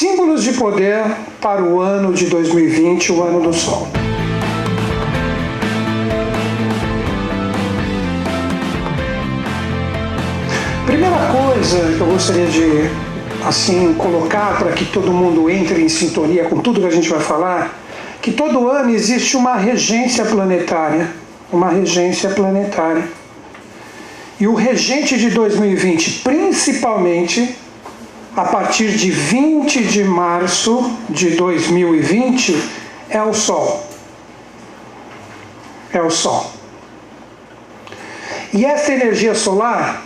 Símbolos de poder para o ano de 2020, o ano do Sol. Primeira coisa que eu gostaria de colocar para que todo mundo entre em sintonia com tudo que a gente vai falar, que todo ano existe uma regência planetária. Uma regência planetária. E o regente de 2020, principalmente, a partir de 20 de março de 2020, é o Sol. É o Sol. E essa energia solar,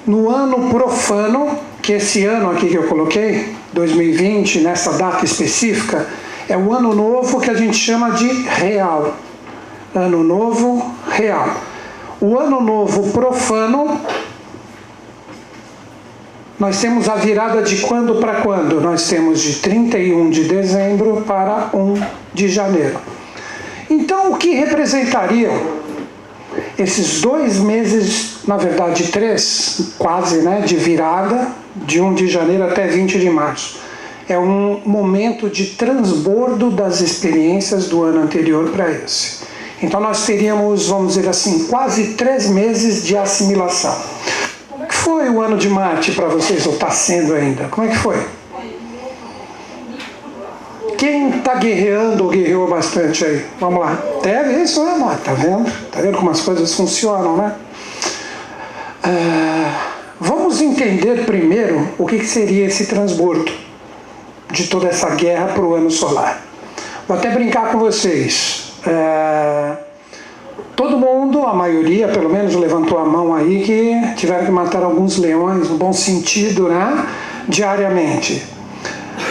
no ano profano, que esse ano aqui que eu coloquei, 2020, nessa data específica, é o ano novo que a gente chama de real. Ano novo real. O ano novo profano, nós temos a virada de quando para quando? Nós temos de 31 de dezembro para 1 de janeiro. Então, o que representariam esses 2 meses, na verdade 3, quase, de virada, de 1 de janeiro até 20 de março? É um momento de transbordo das experiências do ano anterior para esse. Então nós teríamos, vamos dizer assim, quase 3 meses de assimilação. Como é que foi o ano de Marte para vocês, ou está sendo ainda? Como é que foi? Quem está guerreando ou guerreou bastante aí? Vamos lá. Teve isso, né? Tá vendo? Tá vendo como as coisas funcionam, né? Vamos entender primeiro o que seria esse transbordo de toda essa guerra para o ano solar. Vou até brincar com vocês. Todo mundo, a maioria pelo menos, levantou a mão aí que tiveram que matar alguns leões, no bom sentido, diariamente.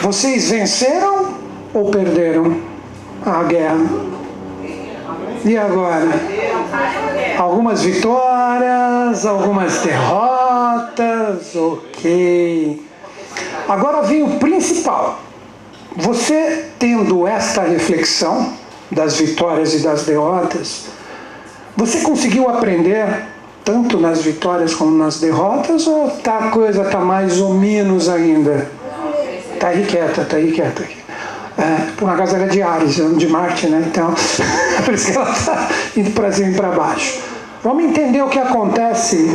Vocês venceram ou perderam a guerra? E agora? Algumas vitórias, algumas derrotas, ok. Agora vem o principal. Você tendo esta reflexão das vitórias e das derrotas, você conseguiu aprender tanto nas vitórias como nas derrotas, ou a coisa está mais ou menos ainda? Está aí quieta aqui. Por acaso ela é de Ares, ano de Marte, então por isso que ela está indo para cima e para baixo. Vamos entender o que acontece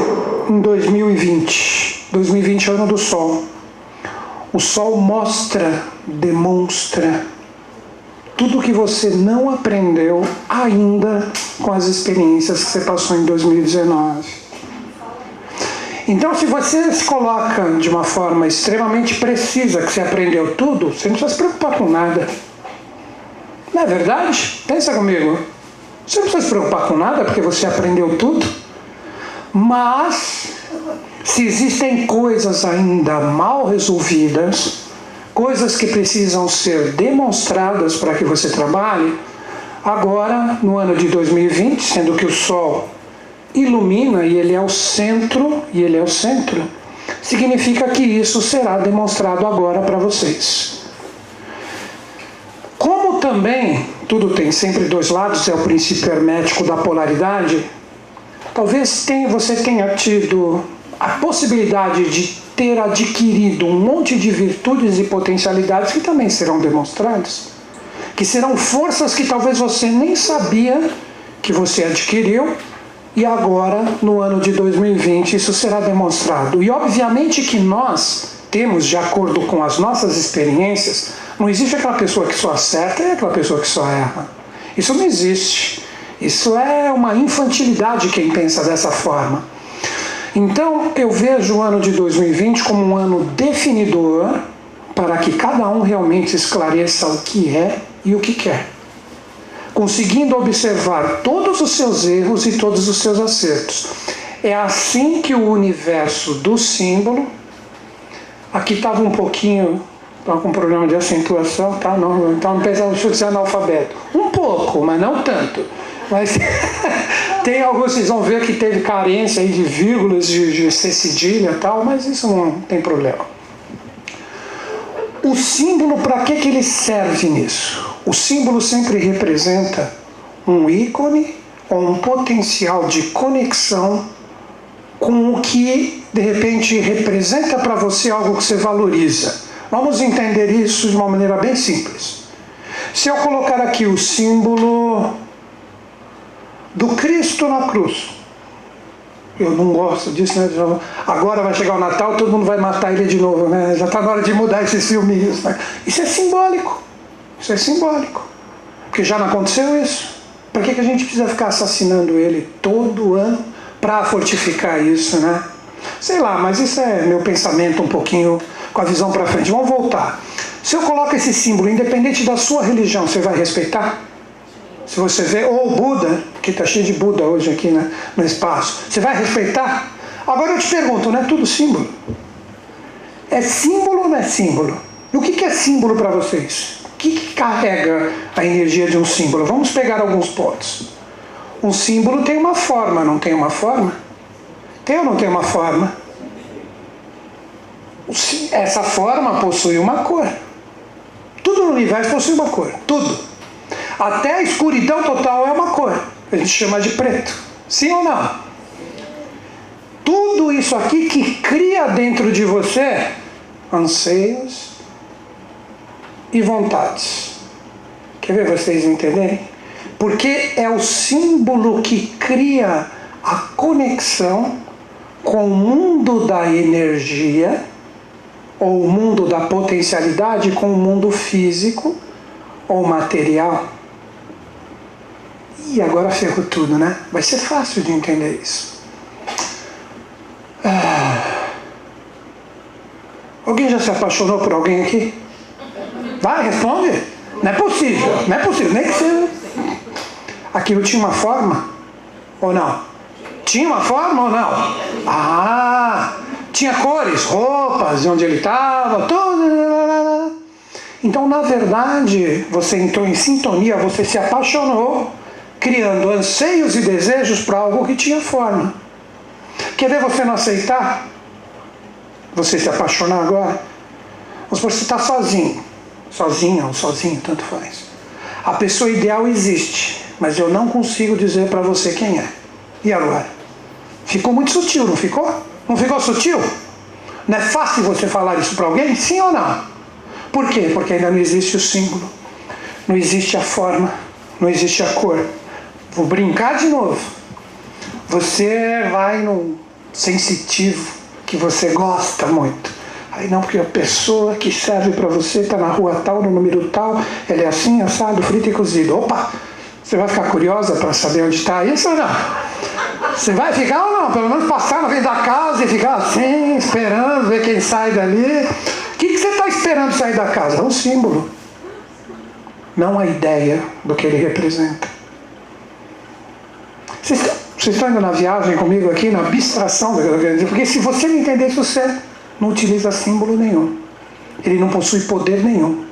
em 2020. 2020 é o ano do Sol. O Sol demonstra tudo que você não aprendeu ainda com as experiências que você passou em 2019. Então, se você se coloca de uma forma extremamente precisa, que você aprendeu tudo, você não precisa se preocupar com nada. Não é verdade? Pensa comigo. Você não precisa se preocupar com nada, porque você aprendeu tudo. Mas, se existem coisas ainda mal resolvidas, coisas que precisam ser demonstradas para que você trabalhe, agora, no ano de 2020, sendo que o Sol ilumina e ele é o centro, significa que isso será demonstrado agora para vocês. Como também, tudo tem sempre 2 lados, é o princípio hermético da polaridade, talvez você tenha tido a possibilidade de ter adquirido um monte de virtudes e potencialidades que também serão demonstradas, que serão forças que talvez você nem sabia que você adquiriu, e agora, no ano de 2020, isso será demonstrado. E obviamente que nós temos, de acordo com as nossas experiências, não existe aquela pessoa que só acerta e aquela pessoa que só erra. Isso não existe. Isso é uma infantilidade quem pensa dessa forma. Então, eu vejo o ano de 2020 como um ano definidor para que cada um realmente esclareça o que é e o que quer, conseguindo observar todos os seus erros e todos os seus acertos. É assim que o universo do símbolo... Aqui estava um pouquinho... Estava com problema de acentuação, tá? Não, então não pensava que ser analfabeto. Um pouco, mas não tanto. Mas tem alguns, vocês vão ver que teve carência aí de vírgulas, de ser cedilha e tal, mas isso não tem problema. O símbolo, para que ele serve nisso? O símbolo sempre representa um ícone ou um potencial de conexão com o que, de repente, representa para você algo que você valoriza. Vamos entender isso de uma maneira bem simples. Se eu colocar aqui o símbolo do Cristo na cruz, eu não gosto disso, né? Agora vai chegar o Natal, todo mundo vai matar ele de novo, né? Já está na hora de mudar esses filminhos, né? Isso é simbólico. Isso é simbólico. Porque já não aconteceu isso. Por que a gente precisa ficar assassinando ele todo ano para fortificar isso, né? Sei lá, mas isso é meu pensamento um pouquinho com a visão para frente. Vamos voltar. Se eu coloco esse símbolo, independente da sua religião, você vai respeitar? Se você vê, ou o Buda, que está cheio de Buda hoje aqui, né, no espaço, você vai respeitar? Agora eu te pergunto, não é tudo símbolo? É símbolo ou não é símbolo? E o que é símbolo para vocês? O que carrega a energia de um símbolo? Vamos pegar alguns pontos. Um símbolo tem uma forma, não tem uma forma? Tem ou não tem uma forma? Essa forma possui uma cor. Tudo no universo possui uma cor. Tudo. Até a escuridão total é uma cor. A gente chama de preto. Sim ou não? Tudo isso aqui que cria dentro de você anseios e vontades. Quer ver vocês entenderem? Porque é o símbolo que cria a conexão com o mundo da energia, ou o mundo da potencialidade com o mundo físico ou material. E agora ferrou tudo, né? Vai ser fácil de entender isso. Alguém já se apaixonou por alguém aqui? Vai, responde. Não é possível, não é possível, nem que seja. Aquilo tinha uma forma ou não? Tinha uma forma ou não? Ah, tinha cores, roupas, de onde ele estava, tudo. Então, na verdade, você entrou em sintonia, você se apaixonou, criando anseios e desejos para algo que tinha forma. Quer ver você não aceitar? Você se apaixonar agora? Vamos supor que você está sozinho. Sozinha ou sozinho, tanto faz. A pessoa ideal existe, mas eu não consigo dizer para você quem é. E agora? Ficou muito sutil, não ficou? Não ficou sutil? Não é fácil você falar isso para alguém? Sim ou não? Por quê? Porque ainda não existe o símbolo. Não existe a forma. Não existe a cor. Vou brincar de novo. Você vai num sensitivo que você gosta muito. Aí não, porque a pessoa que serve para você está na rua tal, no número tal, ele é assim, assado, frito e cozido. Opa! Você vai ficar curiosa para saber onde está isso ou não? Você vai ficar ou não? Pelo menos passar na frente da casa e ficar assim, esperando, ver quem sai dali. O que você está esperando sair da casa? É um símbolo. Não a ideia do que ele representa. Vocês estão indo na viagem comigo aqui, na abstração do que eu quero dizer? Porque se você não entender isso, você não utiliza símbolo nenhum. Ele não possui poder nenhum.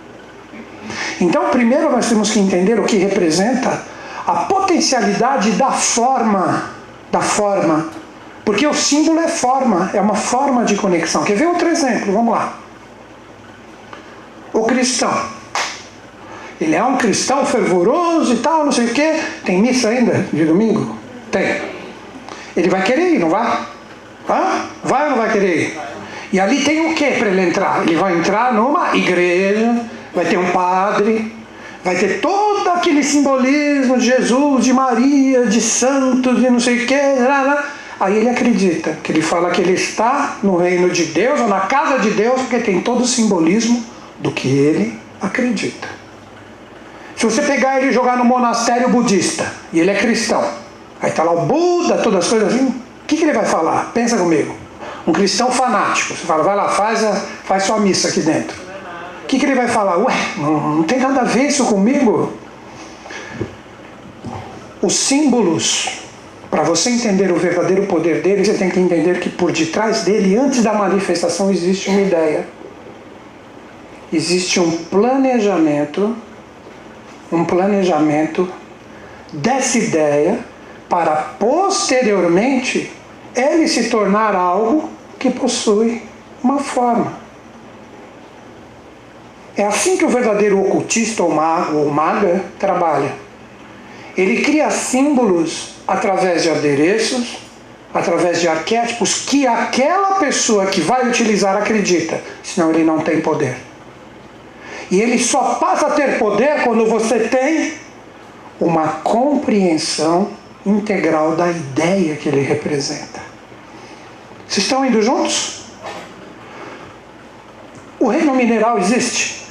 Então, primeiro nós temos que entender o que representa a potencialidade da forma. Da forma. Porque o símbolo é forma, é uma forma de conexão. Quer ver outro exemplo? Vamos lá. O cristão. Ele é um cristão fervoroso e tal, não sei o quê. Tem missa ainda de domingo? Tem. Ele vai querer ir, não vai? Hã? Vai ou não vai querer ir? E ali tem o que para ele entrar? Ele vai entrar numa igreja, vai ter um padre, vai ter todo aquele simbolismo de Jesus, de Maria, de santos, de não sei o quê. Aí ele acredita, que ele fala que ele está no reino de Deus, ou na casa de Deus, porque tem todo o simbolismo do que ele acredita. Se você pegar ele e jogar no monastério budista, e ele é cristão, aí está lá o Buda, todas as coisas assim, o que ele vai falar? Pensa comigo. Um cristão fanático, você fala, vai lá, faz sua missa aqui dentro. O que ele vai falar? Ué, não tem nada a ver isso comigo? Os símbolos, para você entender o verdadeiro poder dele, você tem que entender que por detrás dele, antes da manifestação, existe uma ideia. Existe um planejamento dessa ideia para posteriormente ele se tornar algo que possui uma forma. É assim que o verdadeiro ocultista ou mago ou maga trabalha. Ele cria símbolos através de adereços, através de arquétipos que aquela pessoa que vai utilizar acredita, senão ele não tem poder. E ele só passa a ter poder quando você tem uma compreensão integral da ideia que ele representa. Vocês estão indo juntos? O reino mineral existe?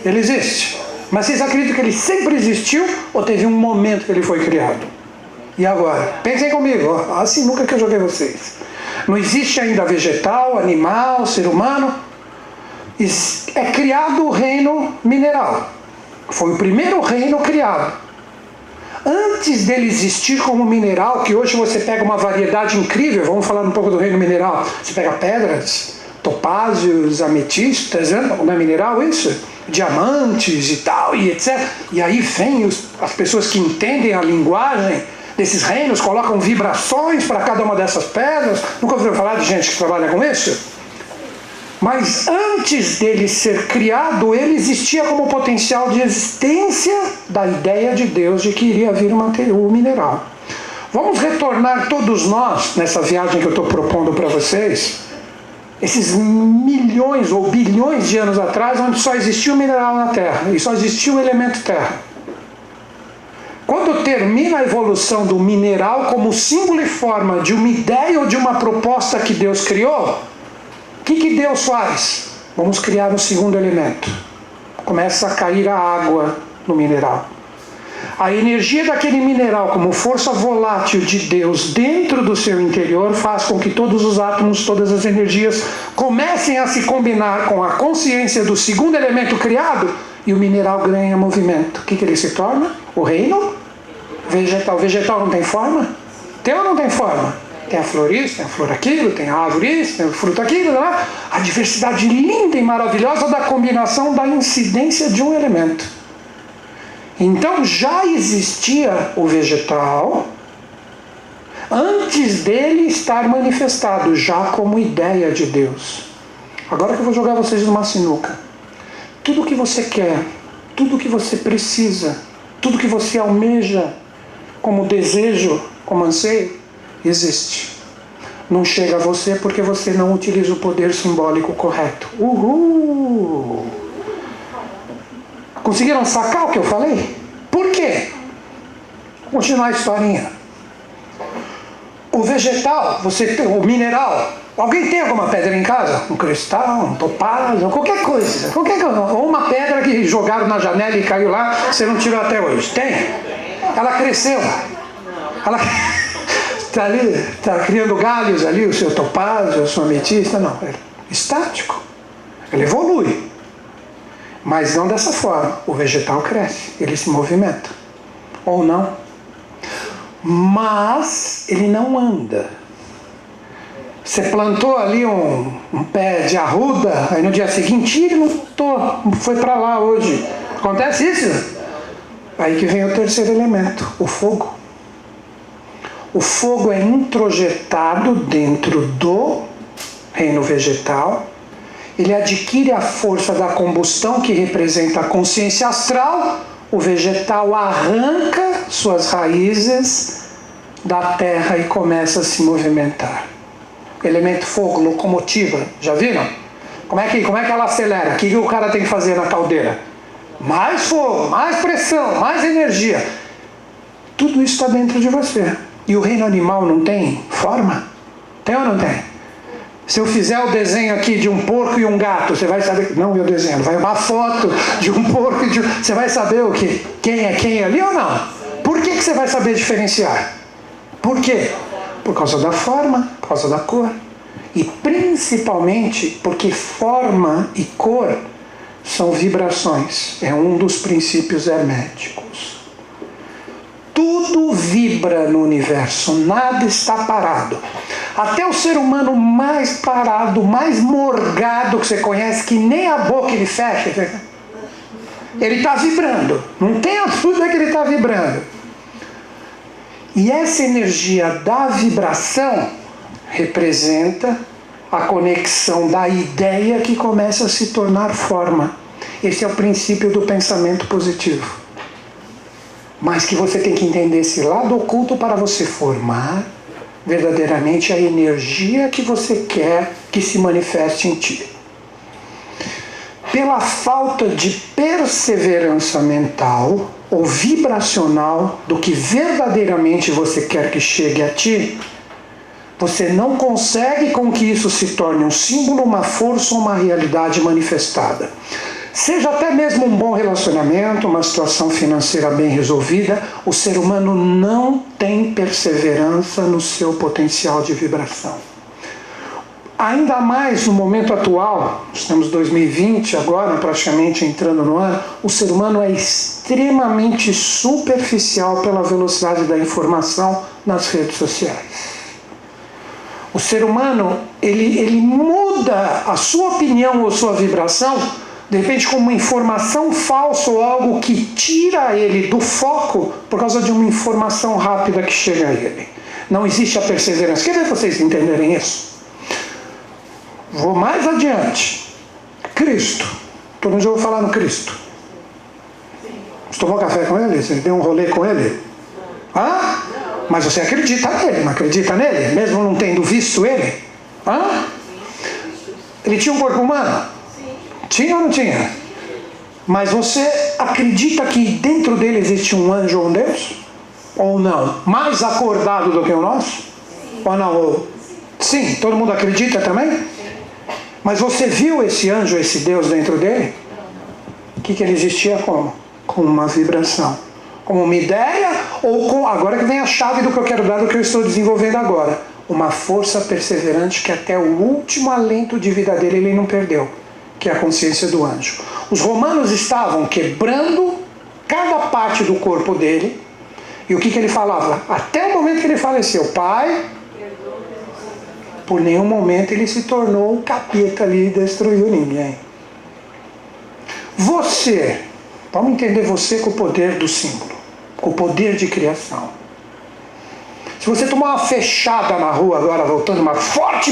Ele existe. Mas vocês acreditam que ele sempre existiu ou teve um momento que ele foi criado? E agora? Pensem comigo, ó, assim nunca que eu joguei vocês. Não existe ainda vegetal, animal, ser humano. É criado o reino mineral. Foi o primeiro reino criado. Antes dele existir como mineral, que hoje você pega uma variedade incrível, vamos falar um pouco do reino mineral. Você pega pedras, topázios, ametistas, não é mineral isso? Diamantes e tal, e etc. E aí vem as pessoas que entendem a linguagem desses reinos, colocam vibrações para cada uma dessas pedras. Nunca ouviram falar de gente que trabalha com isso? Mas antes dele ser criado, ele existia como potencial de existência da ideia de Deus de que iria vir o mineral. Vamos retornar todos nós, nessa viagem que eu estou propondo para vocês, esses milhões ou bilhões de anos atrás, onde só existia o mineral na Terra, e só existia o elemento terra. Quando termina a evolução do mineral como símbolo e forma de uma ideia ou de uma proposta que Deus criou, o que Deus faz? Vamos criar um segundo elemento. Começa a cair a água no mineral. A energia daquele mineral, como força volátil de Deus dentro do seu interior, faz com que todos os átomos, todas as energias comecem a se combinar com a consciência do segundo elemento criado e o mineral ganha movimento. O que ele se torna? O reino vegetal. O vegetal não tem forma? Tem ou não tem forma? Tem a flor isso, tem a flor aquilo, tem a árvore isso, tem o fruto aquilo, né? A diversidade linda e maravilhosa da combinação da incidência de um elemento. Então já existia o vegetal antes dele estar manifestado, já como ideia de Deus. Agora que eu vou jogar vocês numa sinuca. Tudo que você quer, tudo que você precisa, tudo que você almeja como desejo, como anseio, existe. Não chega a você porque você não utiliza o poder simbólico correto. Uhul! Conseguiram sacar o que eu falei? Por quê? Vou continuar a historinha. O vegetal, o mineral. Alguém tem alguma pedra em casa? Um cristal, um topázio, qualquer coisa. Ou uma pedra que jogaram na janela e caiu lá, você não tirou até hoje. Tem? Ela cresceu. Ela está ali, está criando galhos ali, o seu topázio, a sua ametista. Não, é estático. Ele evolui. Mas não dessa forma. O vegetal cresce, ele se movimenta. Ou não. Mas ele não anda. Você plantou ali um pé de arruda, aí no dia seguinte ele não foi para lá hoje. Acontece isso? Aí que vem o terceiro elemento, o fogo. O fogo é introjetado dentro do reino vegetal. Ele adquire a força da combustão, que representa a consciência astral. O vegetal arranca suas raízes da terra e começa a se movimentar. Elemento fogo, locomotiva, já viram? Como é que ela acelera? O que o cara tem que fazer na caldeira? Mais fogo, mais pressão, mais energia. Tudo isso está dentro de você. E o reino animal não tem forma? Tem ou não tem? Se eu fizer o desenho aqui de um porco e um gato, você vai saber... Não eu desenho, vai uma foto de um porco e você vai saber o que? Quem é quem ali ou não? Por que você vai saber diferenciar? Por quê? Por causa da forma, por causa da cor. E principalmente porque forma e cor são vibrações. É um dos princípios herméticos. Tudo vibra no universo, nada está parado. Até o ser humano mais parado, mais morgado que você conhece, que nem a boca ele fecha, ele está vibrando. Não tenha dúvida que ele está vibrando. E essa energia da vibração representa a conexão da ideia que começa a se tornar forma. Esse é o princípio do pensamento positivo. Mas que você tem que entender esse lado oculto para você formar verdadeiramente a energia que você quer que se manifeste em ti. pela falta de perseverança mental ou vibracional do que verdadeiramente você quer que chegue a ti, você não consegue com que isso se torne um símbolo, uma força ou uma realidade manifestada. Seja até mesmo um bom relacionamento, uma situação financeira bem resolvida, o ser humano não tem perseverança no seu potencial de vibração. Ainda mais no momento atual, estamos em 2020, agora praticamente entrando no ano, o ser humano é extremamente superficial pela velocidade da informação nas redes sociais. O ser humano, ele muda a sua opinião ou sua vibração, de repente com uma informação falsa ou algo que tira ele do foco por causa de uma informação rápida que chega a ele. Não existe a perseverança. Quer ver vocês entenderem isso? Vou mais adiante. Cristo. Todo mundo já ouviu falar no Cristo? Você tomou café com ele? Você deu um rolê com ele? Hã? Mas você acredita nele, não acredita nele? Mesmo não tendo visto ele? Hã? Ele tinha um corpo humano? Tinha ou não tinha? Mas você acredita que dentro dele existe um anjo ou um Deus? Ou não? Mais acordado do que o nosso? Ou não? Sim, todo mundo acredita também? Mas você viu esse anjo, esse Deus dentro dele? O que ele existia como? Com uma vibração. Como uma ideia, ou com... Agora que vem a chave do que eu quero dar, do que eu estou desenvolvendo agora. Uma força perseverante que até o último alento de vida dele ele não perdeu. Que é a consciência do anjo. Os romanos estavam quebrando cada parte do corpo dele. E o que ele falava? Até o momento que ele faleceu, Pai... Por nenhum momento ele se tornou um capeta ali e destruiu ninguém. Você, vamos entender você com o poder do símbolo, com o poder de criação. Se você tomar uma fechada na rua agora, voltando uma forte,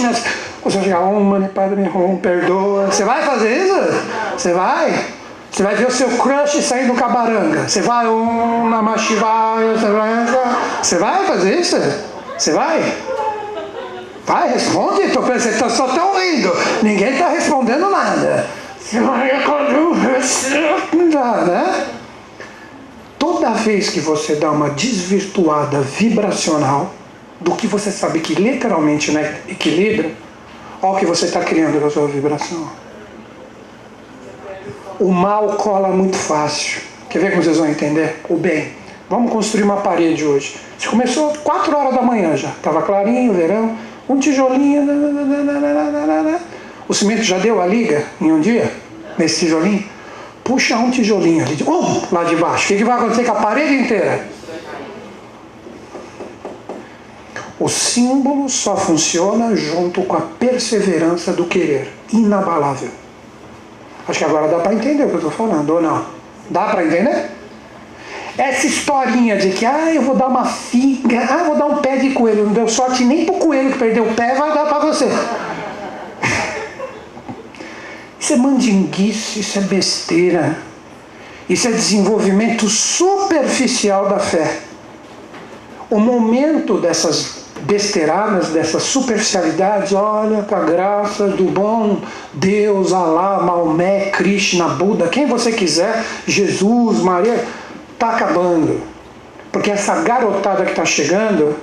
você vai chegar, mano, Padre, perdoa. Você vai fazer isso? Você vai? Você vai ver o seu crush sair do cabaranga. Você vai, na machivaia, você vai fazer isso? Você vai? Vai, responde, vocês só estão rindo. Ninguém está respondendo nada. Né? Toda vez que você dá uma desvirtuada vibracional do que você sabe que literalmente não é equilíbrio, olha o que você está criando com a sua vibração. O mal cola muito fácil. Quer ver como vocês vão entender? O bem. Vamos construir uma parede hoje. Você começou 4 horas da manhã já. Estava clarinho, verão. Um tijolinho. O cimento já deu a liga em um dia? Nesse tijolinho? Puxa um tijolinho ali. Lá de baixo. O que vai acontecer com a parede inteira? O símbolo só funciona junto com a perseverança do querer. Inabalável. Acho que agora dá para entender o que eu estou falando, ou não? Dá para entender? Essa historinha de que eu vou dar uma figa, eu vou dar um pé de coelho, não deu sorte nem pro coelho que perdeu o pé, vai dar para você. Isso é mandinguice, isso é besteira. Isso é desenvolvimento superficial da fé. O momento dessas besteiradas, dessas superficialidades, olha, com a graça do bom Deus, Alá, Maomé, Krishna, Buda, quem você quiser, Jesus, Maria... Está acabando. Porque essa garotada que está chegando,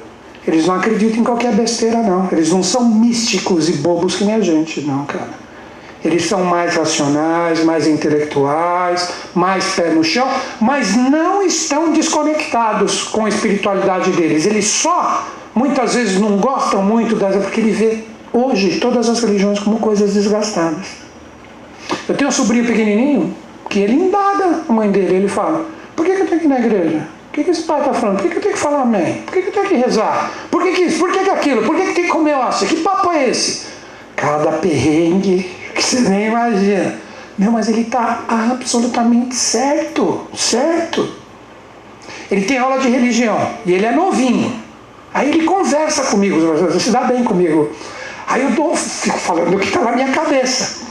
eles não acreditam em qualquer besteira, não. Eles não são místicos e bobos que nem a gente, não, cara. Eles são mais racionais, mais intelectuais, mais pé no chão, mas não estão desconectados com a espiritualidade deles. Eles só, muitas vezes, não gostam muito porque ele vê hoje todas as religiões como coisas desgastadas. Eu tenho um sobrinho pequenininho que ele indaga a mãe dele, ele fala: por que eu tenho que ir na igreja? O que esse pai está falando? Por que eu tenho que falar amém? Por que eu tenho que rezar? Por que isso? Por que aquilo? Por que tem que comer osso? Que papo é esse? Cada perrengue que você nem imagina. Meu, mas ele está absolutamente certo. Certo. Ele tem aula de religião e ele é novinho. Aí ele conversa comigo, você se dá bem comigo. Aí eu fico falando o que está na minha cabeça.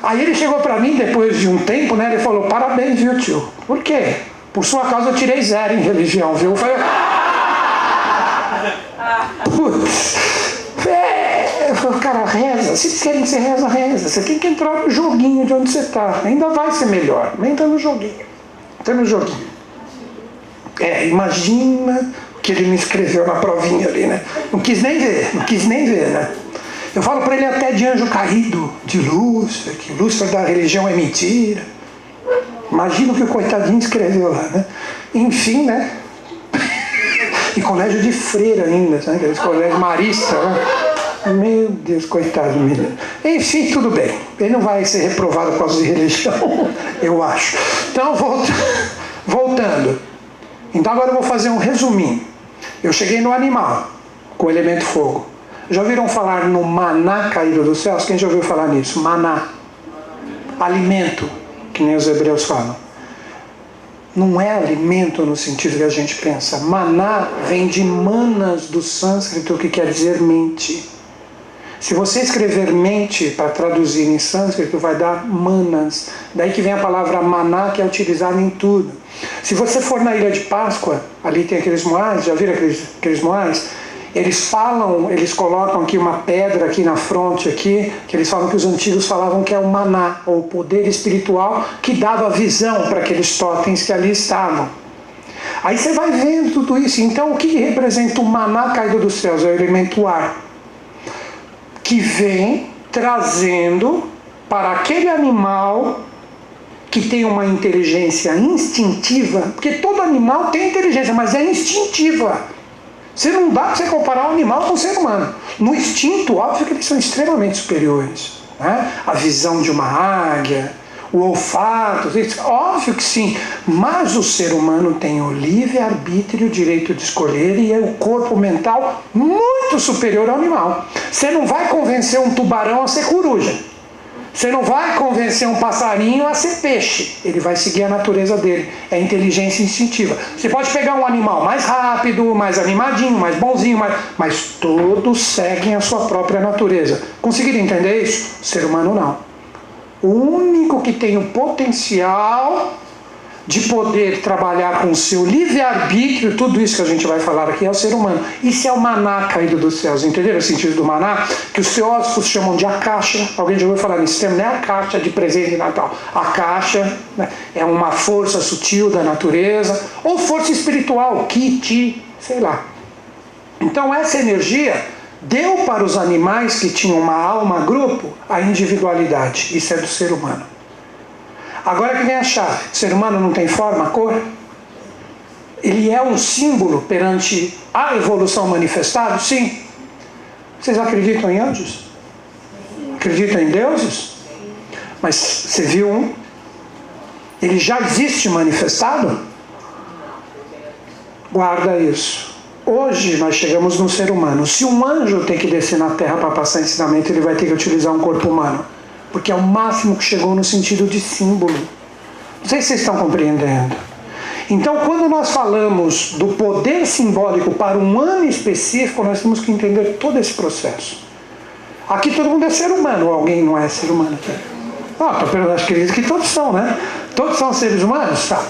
Aí ele chegou para mim, depois de um tempo, né? Ele falou: parabéns, viu, tio? Por quê? Por sua causa eu tirei 0 em religião, viu? Eu falei: putz, Eu falo, cara, reza. Se eles querem que você reza, reza. Você tem que entrar no joguinho de onde você está. Ainda vai ser melhor. Entra no joguinho. Entra no joguinho. Imagina o que ele me escreveu na provinha ali, né? Não quis nem ver, né? Eu falo para ele até de anjo caído, de Lúcifer, que Lúcifer da religião é mentira. Imagina o que o coitadinho escreveu lá, né? Enfim, né? E colégio de freira ainda, né? Aqueles colégio marista, né? Meu Deus, coitado do menino. Enfim, tudo bem. Ele não vai ser reprovado por causa de religião, eu acho. Então, voltando. Então agora eu vou fazer um resuminho. Eu cheguei no animal, com o elemento fogo. Já ouviram falar no maná caído dos céus? Quem já ouviu falar nisso? Maná. Alimento, que nem os hebreus falam. Não é alimento no sentido que a gente pensa. Maná vem de manas do sânscrito, que quer dizer mente. Se você escrever mente para traduzir em sânscrito, vai dar manas. Daí que vem a palavra maná, que é utilizada em tudo. Se você for na Ilha de Páscoa, ali tem aqueles moais, já viram aqueles moais? Eles colocam aqui uma pedra aqui na fronte, aqui, que eles falam que os antigos falavam que é o maná, ou o poder espiritual que dava visão para aqueles totens que ali estavam. Aí você vai vendo tudo isso. Então o que representa o maná caído dos céus? É o elemento ar, que vem trazendo para aquele animal que tem uma inteligência instintiva, porque todo animal tem inteligência, mas é instintiva. Não dá para você comparar um animal com um ser humano. No instinto, óbvio que eles são extremamente superiores, né? A visão de uma águia, o olfato, óbvio que sim. Mas o ser humano tem o livre-arbítrio, o direito de escolher, e é o corpo mental muito superior ao animal. Você não vai convencer um tubarão a ser coruja. Você não vai convencer um passarinho a ser peixe. Ele vai seguir a natureza dele. É inteligência instintiva. Você pode pegar um animal mais rápido, mais animadinho, mais bonzinho, mas todos seguem a sua própria natureza. Conseguiram entender isso? O ser humano não. O único que tem o potencial de poder trabalhar com o seu livre-arbítrio, tudo isso que a gente vai falar aqui, é o ser humano. Isso é o maná caído dos céus. Entenderam o sentido do maná? Que os teósofos chamam de akasha. Alguém já ouviu falar nisso? Não é a caixa de presente de Natal. A caixa, né, é uma força sutil da natureza, ou força espiritual, ki, sei lá. Então essa energia deu para os animais que tinham uma alma grupo a individualidade. Isso é do ser humano. Agora que vem a chave. O ser humano não tem forma, cor? Ele é um símbolo perante a evolução manifestada? Sim. Vocês acreditam em anjos? Acreditam em deuses? Mas você viu um? Ele já existe manifestado? Guarda isso. Hoje nós chegamos no ser humano. Se um anjo tem que descer na Terra para passar ensinamento, ele vai ter que utilizar um corpo humano. Porque é o máximo que chegou no sentido de símbolo. Não sei se vocês estão compreendendo. Então, quando nós falamos do poder simbólico para um ano específico, nós temos que entender todo esse processo. Aqui todo mundo é ser humano, ou alguém não é ser humano aqui? Estou perguntando, acredito que todos são, né? Todos são seres humanos? Tá.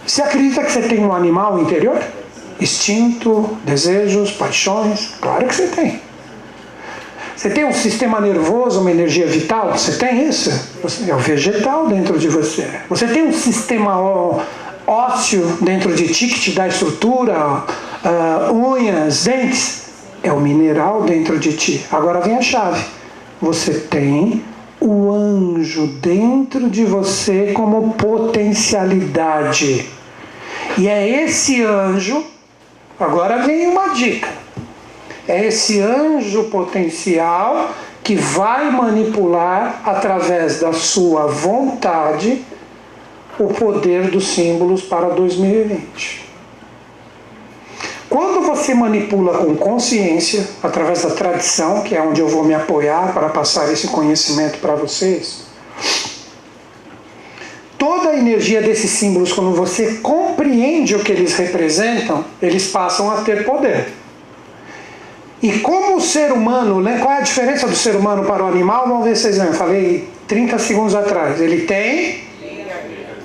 Você acredita que você tem um animal interior? Instinto, desejos, paixões? Claro que você tem. Você tem um sistema nervoso, uma energia vital? Você tem isso? É o vegetal dentro de você. Você tem um sistema ósseo dentro de ti que te dá estrutura, unhas, dentes? É o mineral dentro de ti. Agora vem a chave. Você tem o anjo dentro de você como potencialidade. E é esse anjo, agora vem uma dica. É esse anjo potencial que vai manipular, através da sua vontade, o poder dos símbolos para 2020. Quando você manipula com consciência, através da tradição, que é onde eu vou me apoiar para passar esse conhecimento para vocês, toda a energia desses símbolos, quando você compreende o que eles representam, eles passam a ter poder. E como o ser humano, né, qual é a diferença do ser humano para o animal? Vamos ver se vocês lembram. Eu falei 30 segundos atrás. Ele tem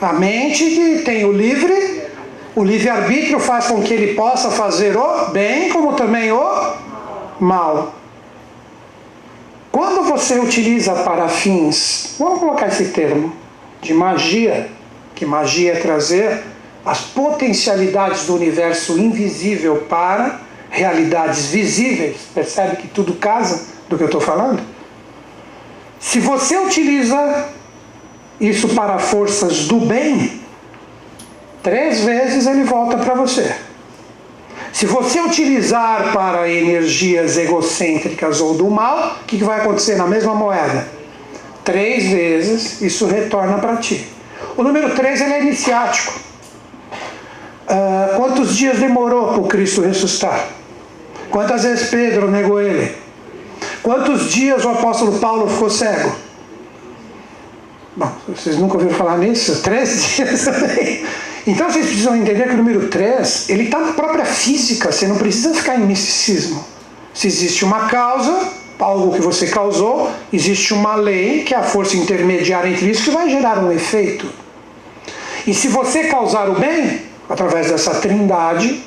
a mente, que tem o livre-arbítrio faz com que ele possa fazer o bem, como também o mal. Quando você utiliza para fins, vamos colocar esse termo, de magia, que magia é trazer as potencialidades do universo invisível para realidades visíveis, percebe que tudo casa do que eu estou falando? Se você utiliza isso para forças do bem, 3 vezes ele volta para você. Se você utilizar para energias egocêntricas ou do mal, o que vai acontecer na mesma moeda? 3 vezes isso retorna para ti. O número 3 ele é iniciático. Quantos dias demorou para o Cristo ressuscitar? Quantas vezes Pedro negou ele? Quantos dias o apóstolo Paulo ficou cego? Bom, vocês nunca ouviram falar nisso? 3 dias também. Então vocês precisam entender que o número 3, ele está na própria física, você não precisa ficar em misticismo. Se existe uma causa, algo que você causou, existe uma lei, que é a força intermediária entre isso, que vai gerar um efeito. E se você causar o bem, através dessa trindade,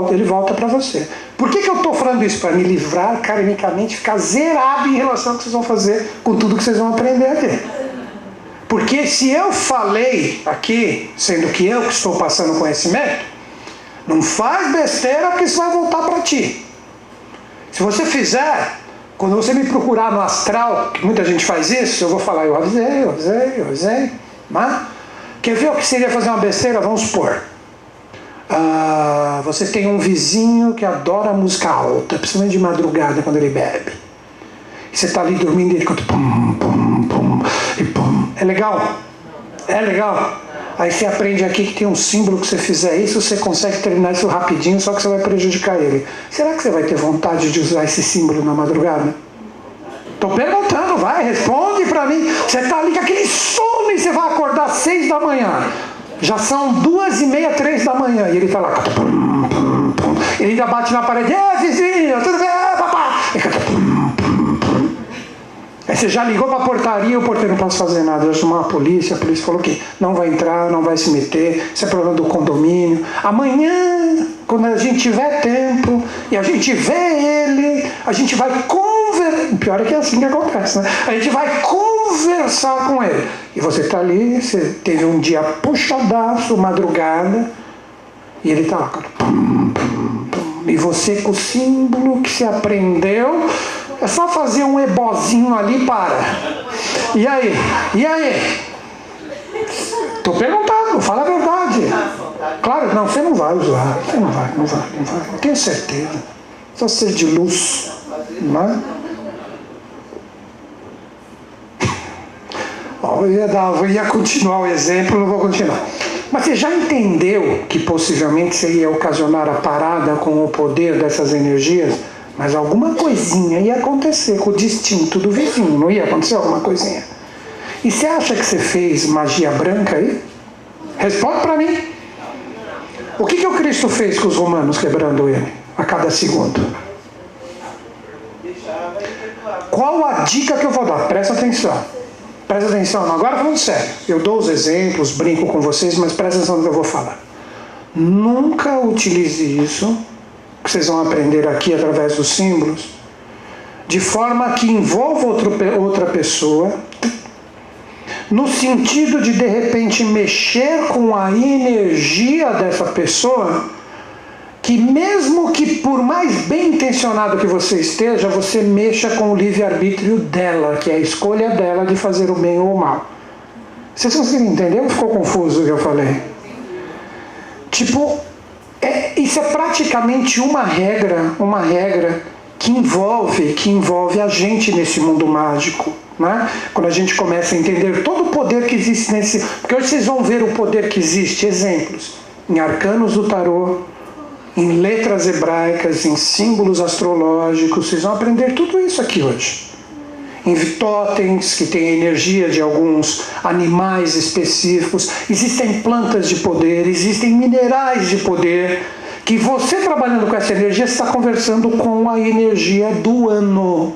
ele volta para você. Por que eu estou falando isso? Para me livrar karmicamente, ficar zerado em relação ao que vocês vão fazer com tudo que vocês vão aprender aqui. Porque se eu falei aqui, sendo que eu que estou passando conhecimento, não faz besteira porque isso vai voltar para ti. Se você fizer, quando você me procurar no astral, que muita gente faz isso, eu vou falar, eu avisei. Mas, quer ver o que seria fazer uma besteira? Vamos supor. Você tem um vizinho que adora música alta, principalmente de madrugada quando ele bebe. E você está ali dormindo e ele canta pum, pum, pum, e pum. É legal? É legal? Aí você aprende aqui que tem um símbolo que você fizer isso, você consegue terminar isso rapidinho, só que você vai prejudicar ele. Será que você vai ter vontade de usar esse símbolo na madrugada? Estou perguntando, vai, responde para mim. Você está ali com aquele sono e você vai acordar às 6 da manhã. Já são 2h30, 3 da manhã. E ele está lá. Pum, pum, pum. Ele ainda bate na parede. Vizinho, tudo bem, papá? Ele canta pum, pum, pum. Aí você já ligou para a portaria, o porteiro não pode fazer nada. Eu chamei a polícia falou que não vai entrar, não vai se meter. Isso é problema do condomínio. Amanhã, quando a gente tiver tempo e a gente vê ele, a gente vai conversar. Pior é que é assim que acontece, né? A gente vai conversar com ele. E você está ali, você teve um dia puxadaço, madrugada, e ele está lá. Pum, pum, pum. E você com o símbolo que você aprendeu, é só fazer um ebozinho ali para. E aí? Estou perguntando, fala a verdade. Claro, não, você não vai usar. Você não vai. Eu tenho certeza. Só ser de luz. Não é? Eu ia continuar o exemplo, não vou continuar. Mas você já entendeu que possivelmente você ia ocasionar a parada com o poder dessas energias? Mas alguma coisinha ia acontecer com o distinto do vizinho, não ia acontecer alguma coisinha? E você acha que você fez magia branca aí? Responde para mim. O que o Cristo fez com os romanos quebrando ele a cada segundo? Qual a dica que eu vou dar? Presta atenção. Presta atenção, agora falando sério. Eu dou os exemplos, brinco com vocês, mas presta atenção no que eu vou falar. Nunca utilize isso, que vocês vão aprender aqui através dos símbolos, de forma que envolva outra pessoa, no sentido de repente mexer com a energia dessa pessoa, que mesmo que por mais bem intencionado que você esteja, você mexa com o livre-arbítrio dela, que é a escolha dela de fazer o bem ou o mal. Vocês conseguem entender ou ficou confuso o que eu falei? Tipo, isso é praticamente uma regra que envolve a gente nesse mundo mágico. Né? Quando a gente começa a entender todo o poder que existe nesse... Porque hoje vocês vão ver o poder que existe, exemplos, em arcanos do tarô, em letras hebraicas, em símbolos astrológicos, vocês vão aprender tudo isso aqui hoje. Em totens, que tem a energia de alguns animais específicos, existem plantas de poder, existem minerais de poder, que você trabalhando com essa energia está conversando com a energia do ano,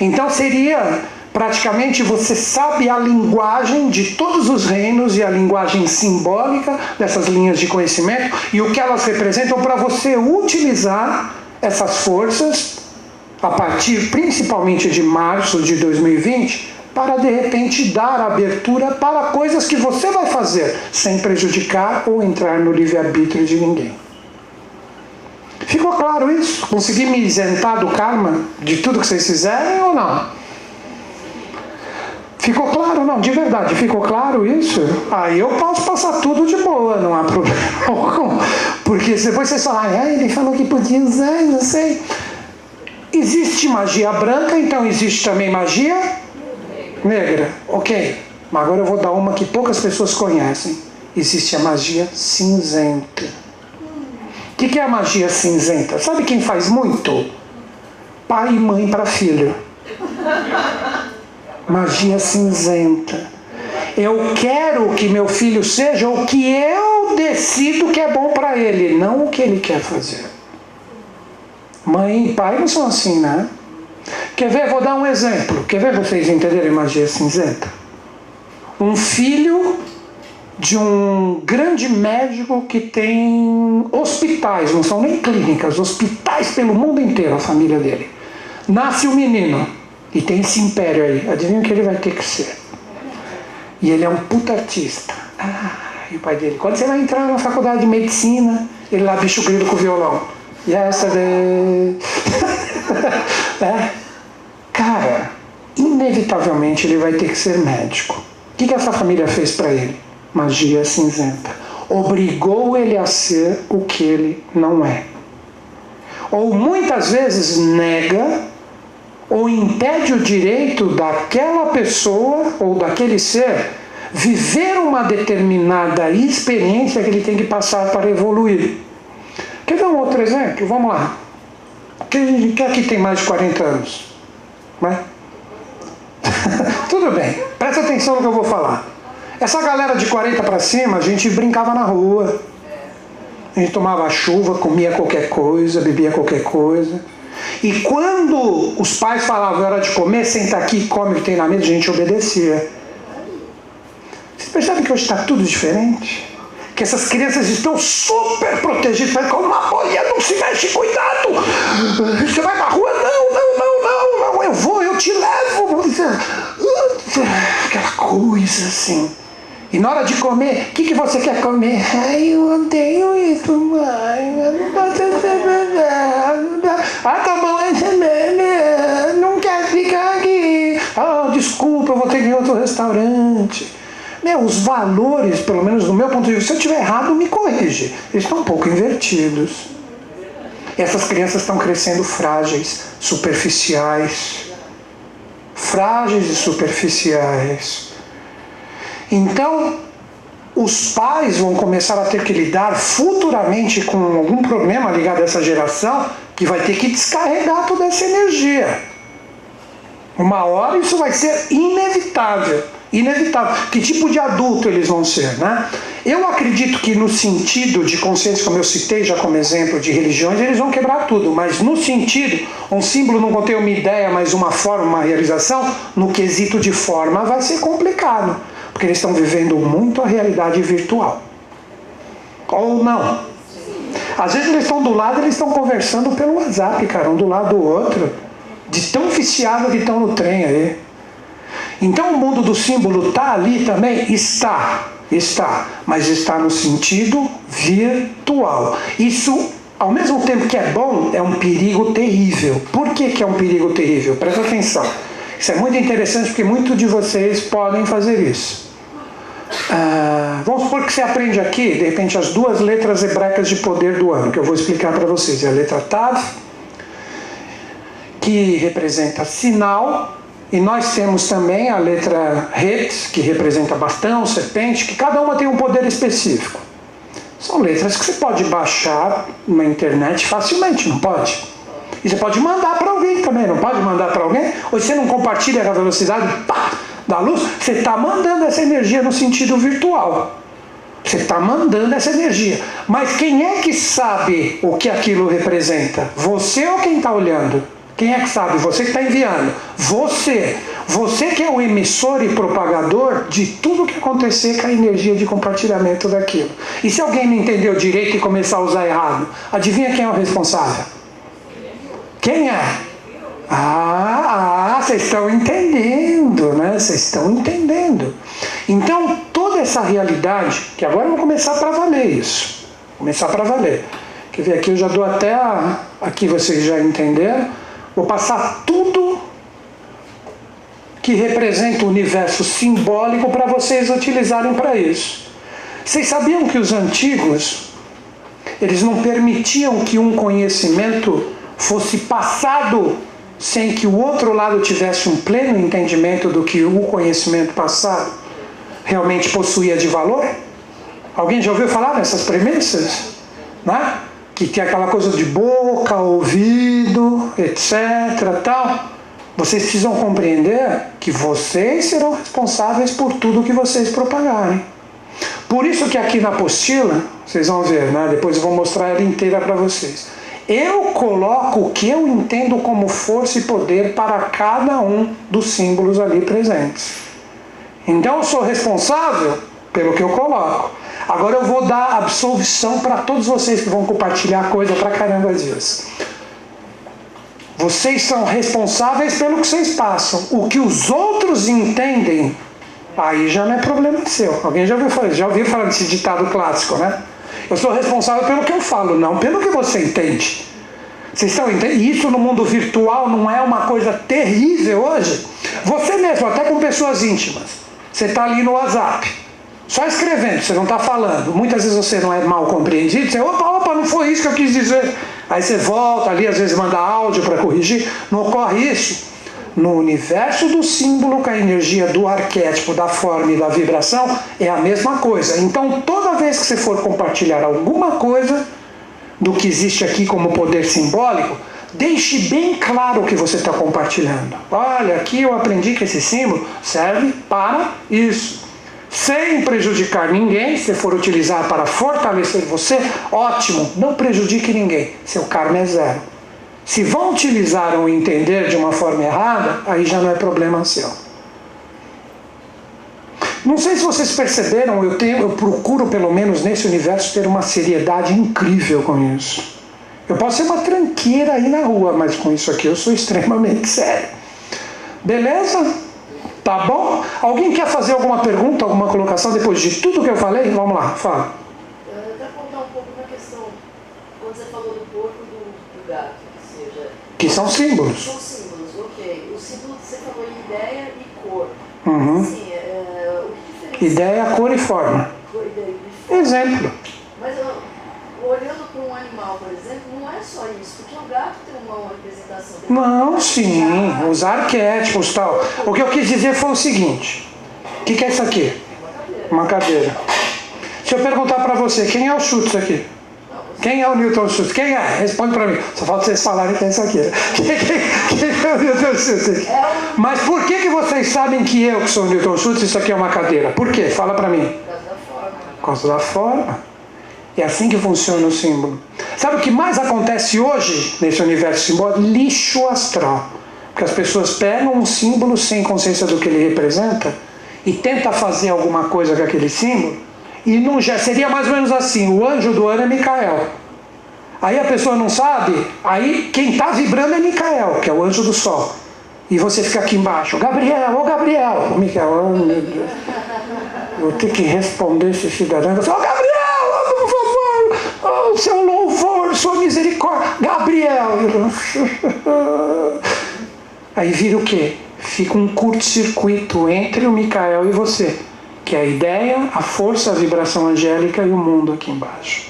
Então seria... Praticamente você sabe a linguagem de todos os reinos e a linguagem simbólica dessas linhas de conhecimento e o que elas representam para você utilizar essas forças a partir principalmente de março de 2020, para de repente dar abertura para coisas que você vai fazer, sem prejudicar ou entrar no livre-arbítrio de ninguém. Ficou claro isso? Consegui me isentar do karma de tudo que vocês fizerem ou não? Ficou claro? Não, de verdade, ficou claro isso? Aí eu posso passar tudo de boa, não há problema algum. Porque depois vocês falam, ele falou que podia usar, não sei. Existe magia branca, então existe também magia negra. Ok, mas agora eu vou dar uma que poucas pessoas conhecem. Existe a magia cinzenta. O que é a magia cinzenta? Sabe quem faz muito? Pai e mãe para filho. Magia cinzenta. Eu quero que meu filho seja o que eu decido que é bom para ele, não o que ele quer fazer. Mãe e pai não são assim, né? Quer ver? Vou dar um exemplo. Quer ver vocês entenderem magia cinzenta? Um filho de um grande médico que tem hospitais, não são nem clínicas, hospitais pelo mundo inteiro, a família dele. Nasce um menino e tem esse império aí. Adivinha o que ele vai ter que ser? E ele é um puta artista. E o pai dele, quando você vai entrar na faculdade de medicina, ele lá bicho grilo com o violão. Yesterday. Cara, inevitavelmente ele vai ter que ser médico. O que essa família fez para ele? Magia cinzenta. Obrigou ele a ser o que ele não é. Ou muitas vezes nega ou impede o direito daquela pessoa ou daquele ser viver uma determinada experiência que ele tem que passar para evoluir. Quer ver um outro exemplo? Vamos lá. Quem aqui tem mais de 40 anos? Né? Tudo bem, presta atenção no que eu vou falar. Essa galera de 40 para cima, a gente brincava na rua. A gente tomava chuva, comia qualquer coisa, bebia qualquer coisa. E quando os pais falavam, é hora de comer, senta aqui, come o que tem na mesa, a gente obedecia. Você percebe que hoje está tudo diferente? Que essas crianças estão super protegidas. Vai com uma bolha, não se mexe, cuidado! Você vai pra rua? Não, eu vou, eu te levo. Aquela coisa assim. E na hora de comer, o que você quer comer? Ai, eu odeio isso, mãe. Tá bom, não quer ficar aqui. Desculpa, eu vou ter que ir em outro restaurante. Os valores, pelo menos do meu ponto de vista, se eu estiver errado, me corrige. Eles estão um pouco invertidos. Essas crianças estão crescendo frágeis, superficiais. Frágeis e superficiais. Então, os pais vão começar a ter que lidar futuramente com algum problema ligado a essa geração que vai ter que descarregar toda essa energia. Uma hora isso vai ser inevitável. Inevitável. Que tipo de adulto eles vão ser, né? Eu acredito que no sentido de consciência, como eu citei já como exemplo de religiões, eles vão quebrar tudo, mas no sentido, um símbolo não contém uma ideia, mas uma forma, uma realização, no quesito de forma vai ser complicado, porque eles estão vivendo muito a realidade virtual. Ou não? Às vezes eles estão do lado, eles estão conversando pelo WhatsApp, cara, um do lado do outro, de tão viciado que estão no trem aí. Então o mundo do símbolo está ali também? Está, mas está no sentido virtual. Isso, ao mesmo tempo que é bom, é um perigo terrível. Por que é um perigo terrível? Presta atenção. Isso é muito interessante porque muitos de vocês podem fazer isso. Vamos supor que você aprende aqui, de repente, as 2 letras hebraicas de poder do ano, que eu vou explicar para vocês. É a letra Tav, que representa sinal. E nós temos também a letra Het, que representa bastão, serpente, que cada uma tem um poder específico. São letras que você pode baixar na internet facilmente, não pode? E você pode mandar para alguém também, não pode mandar para alguém? Ou você não compartilha a velocidade da luz, você está mandando essa energia no sentido virtual. Você está mandando essa energia. Mas quem é que sabe o que aquilo representa? Você ou quem está olhando? Quem é que sabe? Você que está enviando. Você que é o emissor e propagador de tudo que acontecer com a energia de compartilhamento daquilo. E se alguém não entendeu direito e começar a usar errado, adivinha quem é o responsável? Quem é? Vocês estão entendendo, né? Vocês estão entendendo. Então, toda essa realidade, que agora eu vou começar para valer isso. Começar para valer. Quer ver, aqui eu já dou até aqui vocês já entenderam. Vou passar tudo que representa o universo simbólico para vocês utilizarem para isso. Vocês sabiam que os antigos, eles não permitiam que um conhecimento fosse passado sem que o outro lado tivesse um pleno entendimento do que o conhecimento passado realmente possuía de valor? Alguém já ouviu falar dessas premissas? Né? Que tem aquela coisa de boca, ouvido, etc. tal. Vocês precisam compreender que vocês serão responsáveis por tudo que vocês propagarem. Por isso que aqui na apostila, vocês vão ver, né? Depois eu vou mostrar ela inteira para vocês. Eu coloco o que eu entendo como força e poder para cada um dos símbolos ali presentes. Então eu sou responsável pelo que eu coloco. Agora eu vou dar absolvição para todos vocês que vão compartilhar coisa pra caramba disso. Vocês são responsáveis pelo que vocês passam. O que os outros entendem, aí já não é problema seu. Alguém já ouviu falar desse ditado clássico, né? Eu sou responsável pelo que eu falo, não pelo que você entende. Vocês estão entendendo? Isso no mundo virtual não é uma coisa terrível hoje? Você mesmo, até com pessoas íntimas. Você está ali no WhatsApp, só escrevendo, você não está falando. Muitas vezes você não é mal compreendido. Você, opa, não foi isso que eu quis dizer. Aí você volta ali, às vezes manda áudio para corrigir. Não ocorre isso. No universo do símbolo, com a energia do arquétipo, da forma e da vibração, é a mesma coisa. Então, toda vez que você for compartilhar alguma coisa do que existe aqui como poder simbólico, deixe bem claro o que você está compartilhando. Olha, aqui eu aprendi que esse símbolo serve para isso. Sem prejudicar ninguém, se for utilizar para fortalecer você, ótimo, não prejudique ninguém. Seu karma é zero. Se vão utilizar ou entender de uma forma errada, aí já não é problema seu. Não sei se vocês perceberam, eu procuro pelo menos nesse universo ter uma seriedade incrível com isso. Eu posso ser uma tranqueira aí na rua, mas com isso aqui eu sou extremamente sério. Beleza? Tá bom? Alguém quer fazer alguma pergunta, alguma colocação depois de tudo que eu falei? Vamos lá, fala. Eu quero contar um pouco na questão, quando você falou do porco e do gato, que seja... Que são símbolos. São símbolos, ok. O símbolo você falou ideia e cor. Uhum. Assim, o que diferencia? Ideia, cor e forma. Cor, ideia e forma. Exemplo. Mas olhando para um animal, por exemplo, não é só isso, porque o gato tem uma representação. Não, sim, os arquétipos e tal. O que eu quis dizer foi o seguinte. O que é isso aqui? Uma cadeira. Se eu perguntar para você, quem é o Schutz aqui? Quem é o Newton Schultz? Quem é? Responde para mim. Só falta vocês falarem quem é isso aqui. Quem é o Newton Schultz aqui? Mas por que vocês sabem que eu, que sou o Newton Schultz, isso aqui é uma cadeira? Por quê? Fala para mim. Por causa da forma. Por causa da forma. É assim que funciona o símbolo. Sabe o que mais acontece hoje nesse universo simbólico? Lixo astral. Porque as pessoas pegam um símbolo sem consciência do que ele representa e tentam fazer alguma coisa com aquele símbolo e não já seria mais ou menos assim: o anjo do ano é Micael. Aí a pessoa não sabe, aí quem está vibrando é Micael, que é o anjo do sol. E você fica aqui embaixo: Gabriel, ô Gabriel. O Micael, oh, meu Deus, vou ter que responder esse cidadão. Você, ô Gabriel! Oh, seu louvor, sua misericórdia, Gabriel. Aí vira o quê? Fica um curto-circuito entre o Micael e você, que é a ideia, a força, a vibração angélica e o mundo aqui embaixo.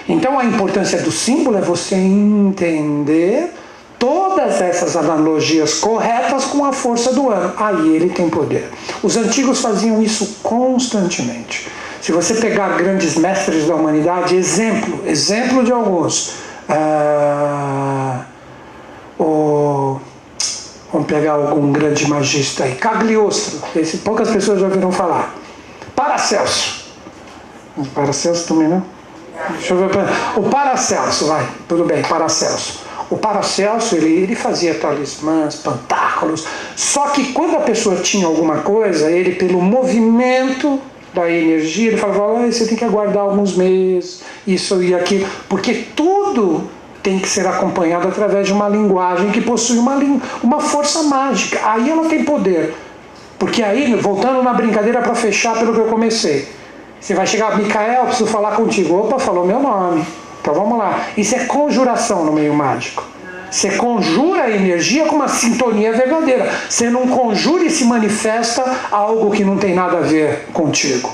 Então a importância do símbolo é você entender todas essas analogias corretas com a força do ano. Aí ele tem poder. Os antigos faziam isso constantemente. Se você pegar grandes mestres da humanidade, exemplo de alguns. Vamos pegar algum grande magista aí. Cagliostro, esse poucas pessoas já ouviram falar. Paracelso. Paracelso também, não? Deixa eu ver. O Paracelso, vai, tudo bem, Paracelso. O Paracelso, ele fazia talismãs, pantáculos. Só que quando a pessoa tinha alguma coisa, ele, pelo movimento da energia, ele falava: você tem que aguardar alguns meses, isso e aquilo, porque tudo tem que ser acompanhada através de uma linguagem que possui uma força mágica. Aí ela tem poder. Porque aí, voltando na brincadeira para fechar pelo que eu comecei, você vai chegar, Micael, eu preciso falar contigo. Opa, falou meu nome. Então vamos lá. Isso é conjuração no meio mágico. Você conjura a energia com uma sintonia verdadeira. Você não conjura e se manifesta algo que não tem nada a ver contigo.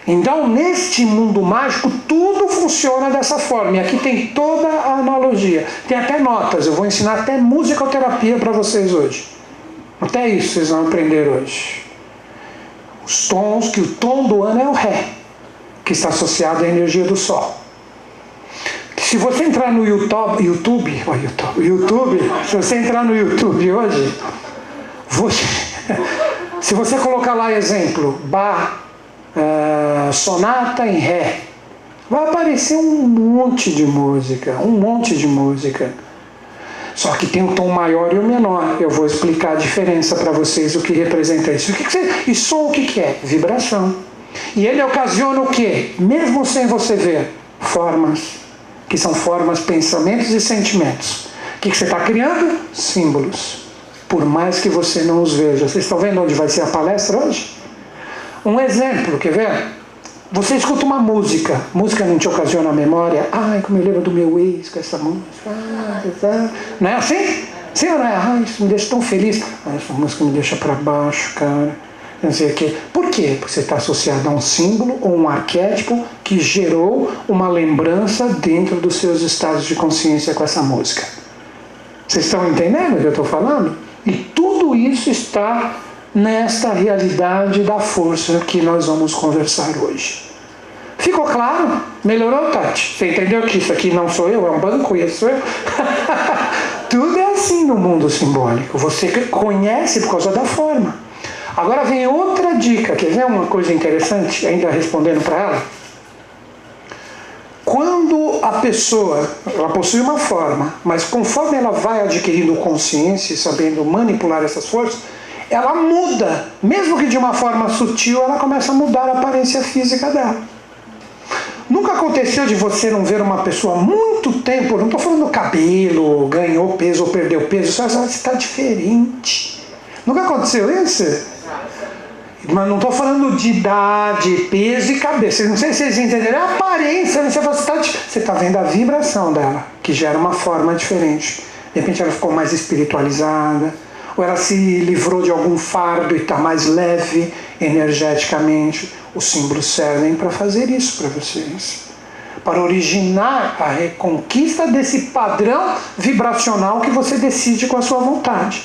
Então, neste mundo mágico, tudo funciona dessa forma. E aqui tem toda a analogia. Tem até notas. Eu vou ensinar até musicoterapia para vocês hoje. Até isso vocês vão aprender hoje. Os tons, que o tom do ano é o Ré, que está associado à energia do Sol. Se você entrar no YouTube, se você entrar no YouTube hoje, se você colocar lá exemplo, Bach, sonata em Ré, vai aparecer um monte de música. Só que tem o tom maior e o menor. Eu vou explicar a diferença para vocês, o que representa isso. E som o que é? Vibração. E ele ocasiona o quê? Mesmo sem você ver, formas, que são formas, pensamentos e sentimentos. O que você está criando? Símbolos. Por mais que você não os veja. Vocês estão vendo onde vai ser a palestra hoje? Um exemplo, quer ver? Você escuta uma música. Música não te ocasiona a memória? Ai, como eu lembro do meu ex com essa música. Não é assim? Sim ou não é? Ai, isso me deixa tão feliz. Ai, essa música me deixa para baixo, cara. Não sei o quê. Por quê? Porque você está associado a um símbolo ou um arquétipo que gerou uma lembrança dentro dos seus estados de consciência com essa música. Vocês estão entendendo o que eu estou falando? E tudo isso está nesta realidade da força que nós vamos conversar hoje. Ficou claro? Melhorou, Tati? Você entendeu que isso aqui não sou eu, é um banco e esse sou eu? Tudo é assim no mundo simbólico. Você conhece por causa da forma. Agora vem outra dica. Quer ver uma coisa interessante? Ainda respondendo para ela. Quando a pessoa, ela possui uma forma, mas conforme ela vai adquirindo consciência e sabendo manipular essas forças, ela muda. Mesmo que de uma forma sutil, ela começa a mudar a aparência física dela. Nunca aconteceu de você não ver uma pessoa há muito tempo, não estou falando do cabelo, ganhou peso ou perdeu peso, só você está diferente. Nunca aconteceu isso? Mas não estou falando de idade, peso e cabeça. Não sei se vocês entenderam. É a aparência. Você está vendo a vibração dela, que gera uma forma diferente. De repente ela ficou mais espiritualizada, ou ela se livrou de algum fardo e está mais leve energeticamente. Os símbolos servem para fazer isso para vocês. Para originar a reconquista desse padrão vibracional que você decide com a sua vontade.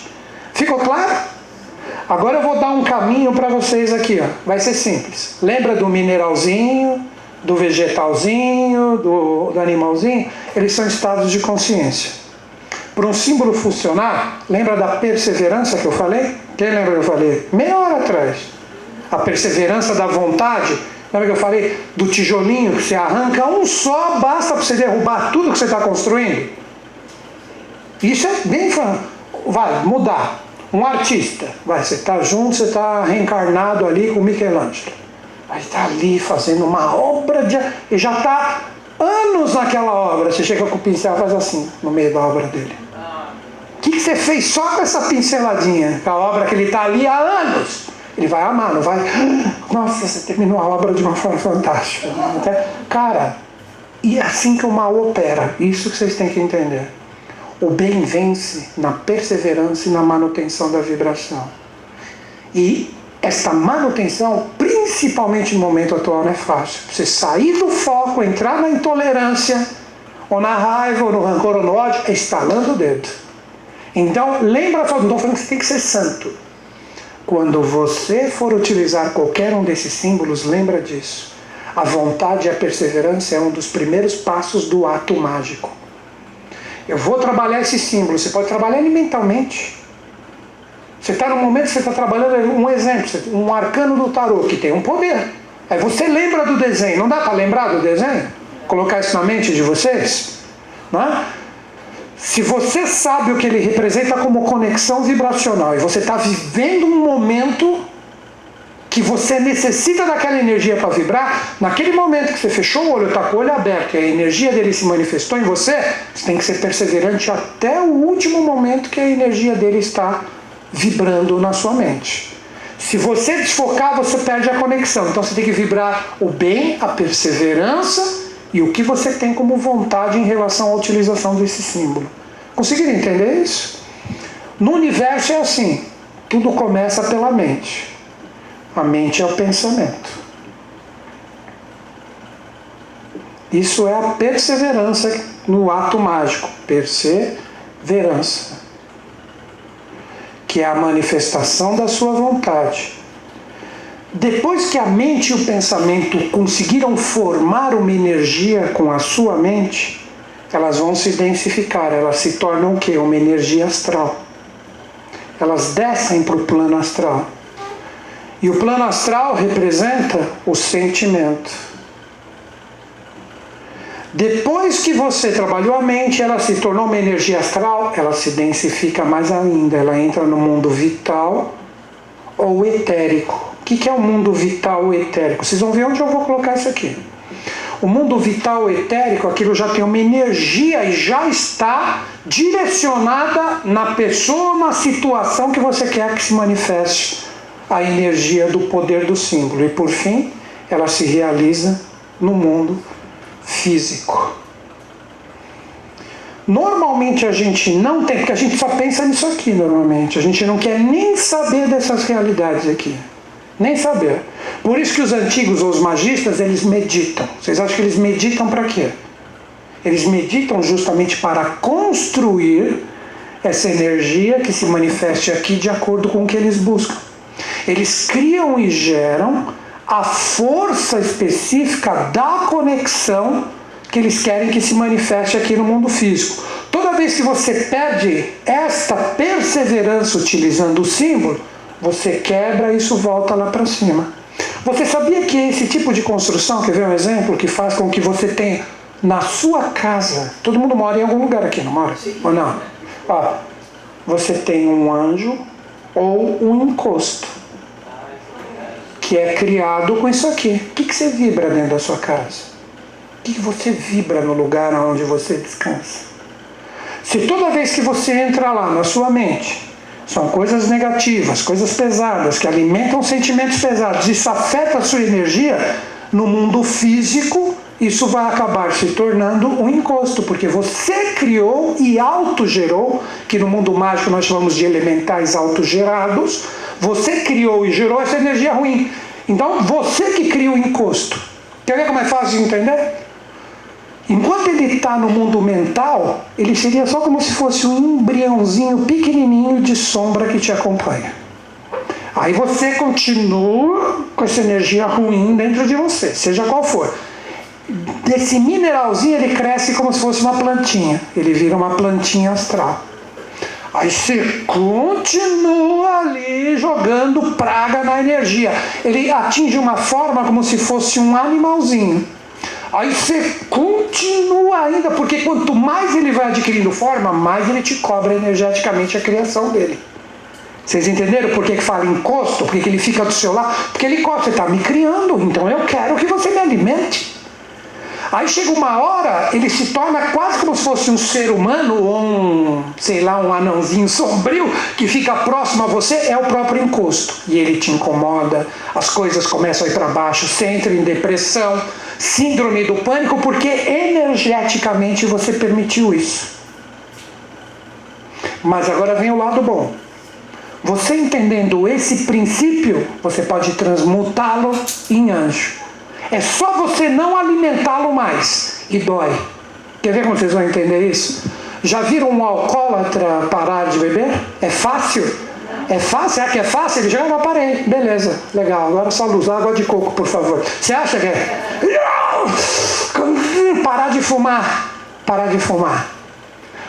Ficou claro? Agora eu vou dar um caminho para vocês aqui, ó. Vai ser simples. Lembra do mineralzinho, do vegetalzinho, do animalzinho? Eles são estados de consciência. Para um símbolo funcionar, lembra da perseverança que eu falei? Quem lembra que eu falei? Meia hora atrás. A perseverança da vontade. Lembra que eu falei do tijolinho que você arranca? Um só basta para você derrubar tudo que você está construindo? Isso é bem... Vai mudar. Um artista, você está junto, você está reencarnado ali com Michelangelo. Ele está ali fazendo uma obra e já está anos naquela obra. Você chega com o pincel e faz assim, no meio da obra dele. O que você fez só com essa pinceladinha? Com a obra que ele está ali há anos. Ele vai amar, não vai? Nossa, você terminou a obra de uma forma fantástica. Cara, e é assim que o mal opera. Isso que vocês têm que entender. O bem vence na perseverança e na manutenção da vibração. E esta manutenção, principalmente no momento atual, não é fácil. Você sair do foco, entrar na intolerância, ou na raiva, ou no rancor, ou no ódio, é estalando o dedo. Então, lembra, não estou falando que você tem que ser santo. Quando você for utilizar qualquer um desses símbolos, lembra disso. A vontade e a perseverança é um dos primeiros passos do ato mágico. Eu vou trabalhar esse símbolo. Você pode trabalhar ele mentalmente. Você está no momento que você está trabalhando, um exemplo, um arcano do tarô, que tem um poder. Aí você lembra do desenho. Não dá para lembrar do desenho? Colocar isso na mente de vocês? Não é? Se você sabe o que ele representa como conexão vibracional e você está vivendo um momento que você necessita daquela energia para vibrar, naquele momento que você fechou o olho, está com o olho aberto, e a energia dele se manifestou em você, você tem que ser perseverante até o último momento que a energia dele está vibrando na sua mente. Se você desfocar, você perde a conexão. Então você tem que vibrar o bem, a perseverança e o que você tem como vontade em relação à utilização desse símbolo. Conseguiram entender isso? No universo é assim, tudo começa pela mente. A mente é o pensamento. Isso é a perseverança no ato mágico. Perseverança. Que é a manifestação da sua vontade. Depois que a mente e o pensamento conseguiram formar uma energia com a sua mente, elas vão se densificar, elas se tornam o quê? Uma energia astral. Elas descem para o plano astral. E o plano astral representa o sentimento. Depois que você trabalhou a mente, ela se tornou uma energia astral, ela se densifica mais ainda. Ela entra no mundo vital ou etérico. O que é o mundo vital ou etérico? Vocês vão ver onde eu vou colocar isso aqui. O mundo vital ou etérico, aquilo já tem uma energia e já está direcionada na pessoa, na situação que você quer que se manifeste a energia do poder do símbolo. E por fim, ela se realiza no mundo físico. Normalmente a gente não tem, porque a gente só pensa nisso aqui normalmente. A gente não quer nem saber dessas realidades aqui. Nem saber. Por isso que os antigos ou os magistas, eles meditam. Vocês acham que eles meditam para quê? Eles meditam justamente para construir essa energia que se manifeste aqui de acordo com o que eles buscam. Eles criam e geram a força específica da conexão que eles querem que se manifeste aqui no mundo físico. Toda vez que você perde esta perseverança utilizando o símbolo, você quebra e isso volta lá para cima. Você sabia que esse tipo de construção, quer ver um exemplo, que faz com que você tenha na sua casa, todo mundo mora em algum lugar aqui, não mora? Sim. Ou não? Ó, você tem um anjo ou um encosto, que é criado com isso aqui. O que você vibra dentro da sua casa? O que você vibra no lugar onde você descansa? Se toda vez que você entra lá na sua mente, são coisas negativas, coisas pesadas, que alimentam sentimentos pesados, isso afeta a sua energia, no mundo físico, isso vai acabar se tornando um encosto, porque você criou e autogerou, que no mundo mágico nós chamamos de elementais autogerados, você criou e gerou essa energia ruim. Então, você que cria o encosto. Quer ver como é fácil de entender? Enquanto ele está no mundo mental, ele seria só como se fosse um embriãozinho pequenininho de sombra que te acompanha. Aí você continua com essa energia ruim dentro de você, seja qual for. Desse mineralzinho ele cresce como se fosse uma plantinha. Ele vira uma plantinha astral. Aí você continua ali jogando praga na energia. Ele atinge uma forma como se fosse um animalzinho. Aí você continua ainda, porque quanto mais ele vai adquirindo forma, mais ele te cobra energeticamente a criação dele. Vocês entenderam por que fala encosto? Por que ele fica do seu lado? Porque ele gosta, você está me criando, então eu quero que você me alimente. Aí chega uma hora, ele se torna quase como se fosse um ser humano, ou um anãozinho sombrio, que fica próximo a você, é o próprio encosto. E ele te incomoda, as coisas começam a ir para baixo, você entra em depressão, síndrome do pânico, porque energeticamente você permitiu isso. Mas agora vem o lado bom. Você entendendo esse princípio, você pode transmutá-lo em anjo. É só você não alimentá-lo mais. E dói. Quer ver como vocês vão entender isso? Já viram um alcoólatra parar de beber? É fácil? É fácil? Será que é fácil? Ele já não parei. Beleza, legal. Agora só luz, água de coco, por favor. Você acha que é? Parar de fumar. Parar de fumar.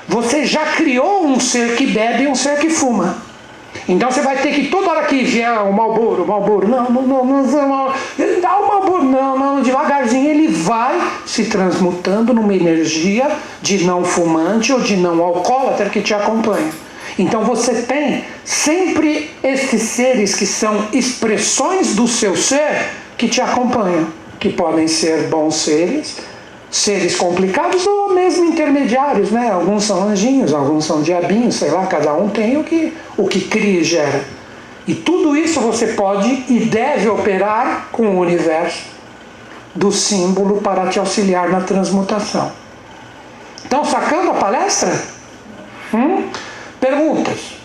Você já criou um ser que bebe e um ser que fuma. Então você vai ter que, toda hora que vier o Marlboro, não, dá o Marlboro, não, devagarzinho ele vai se transmutando numa energia de não fumante ou de não alcoólatra que te acompanha. Então você tem sempre esses seres que são expressões do seu ser que te acompanham, que podem ser bons seres, seres complicados ou mesmo intermediários, né? Alguns são anjinhos, alguns são diabinhos, sei lá, cada um tem o que cria e gera. E tudo isso você pode e deve operar com o universo do símbolo para te auxiliar na transmutação. Estão sacando a palestra? Perguntas?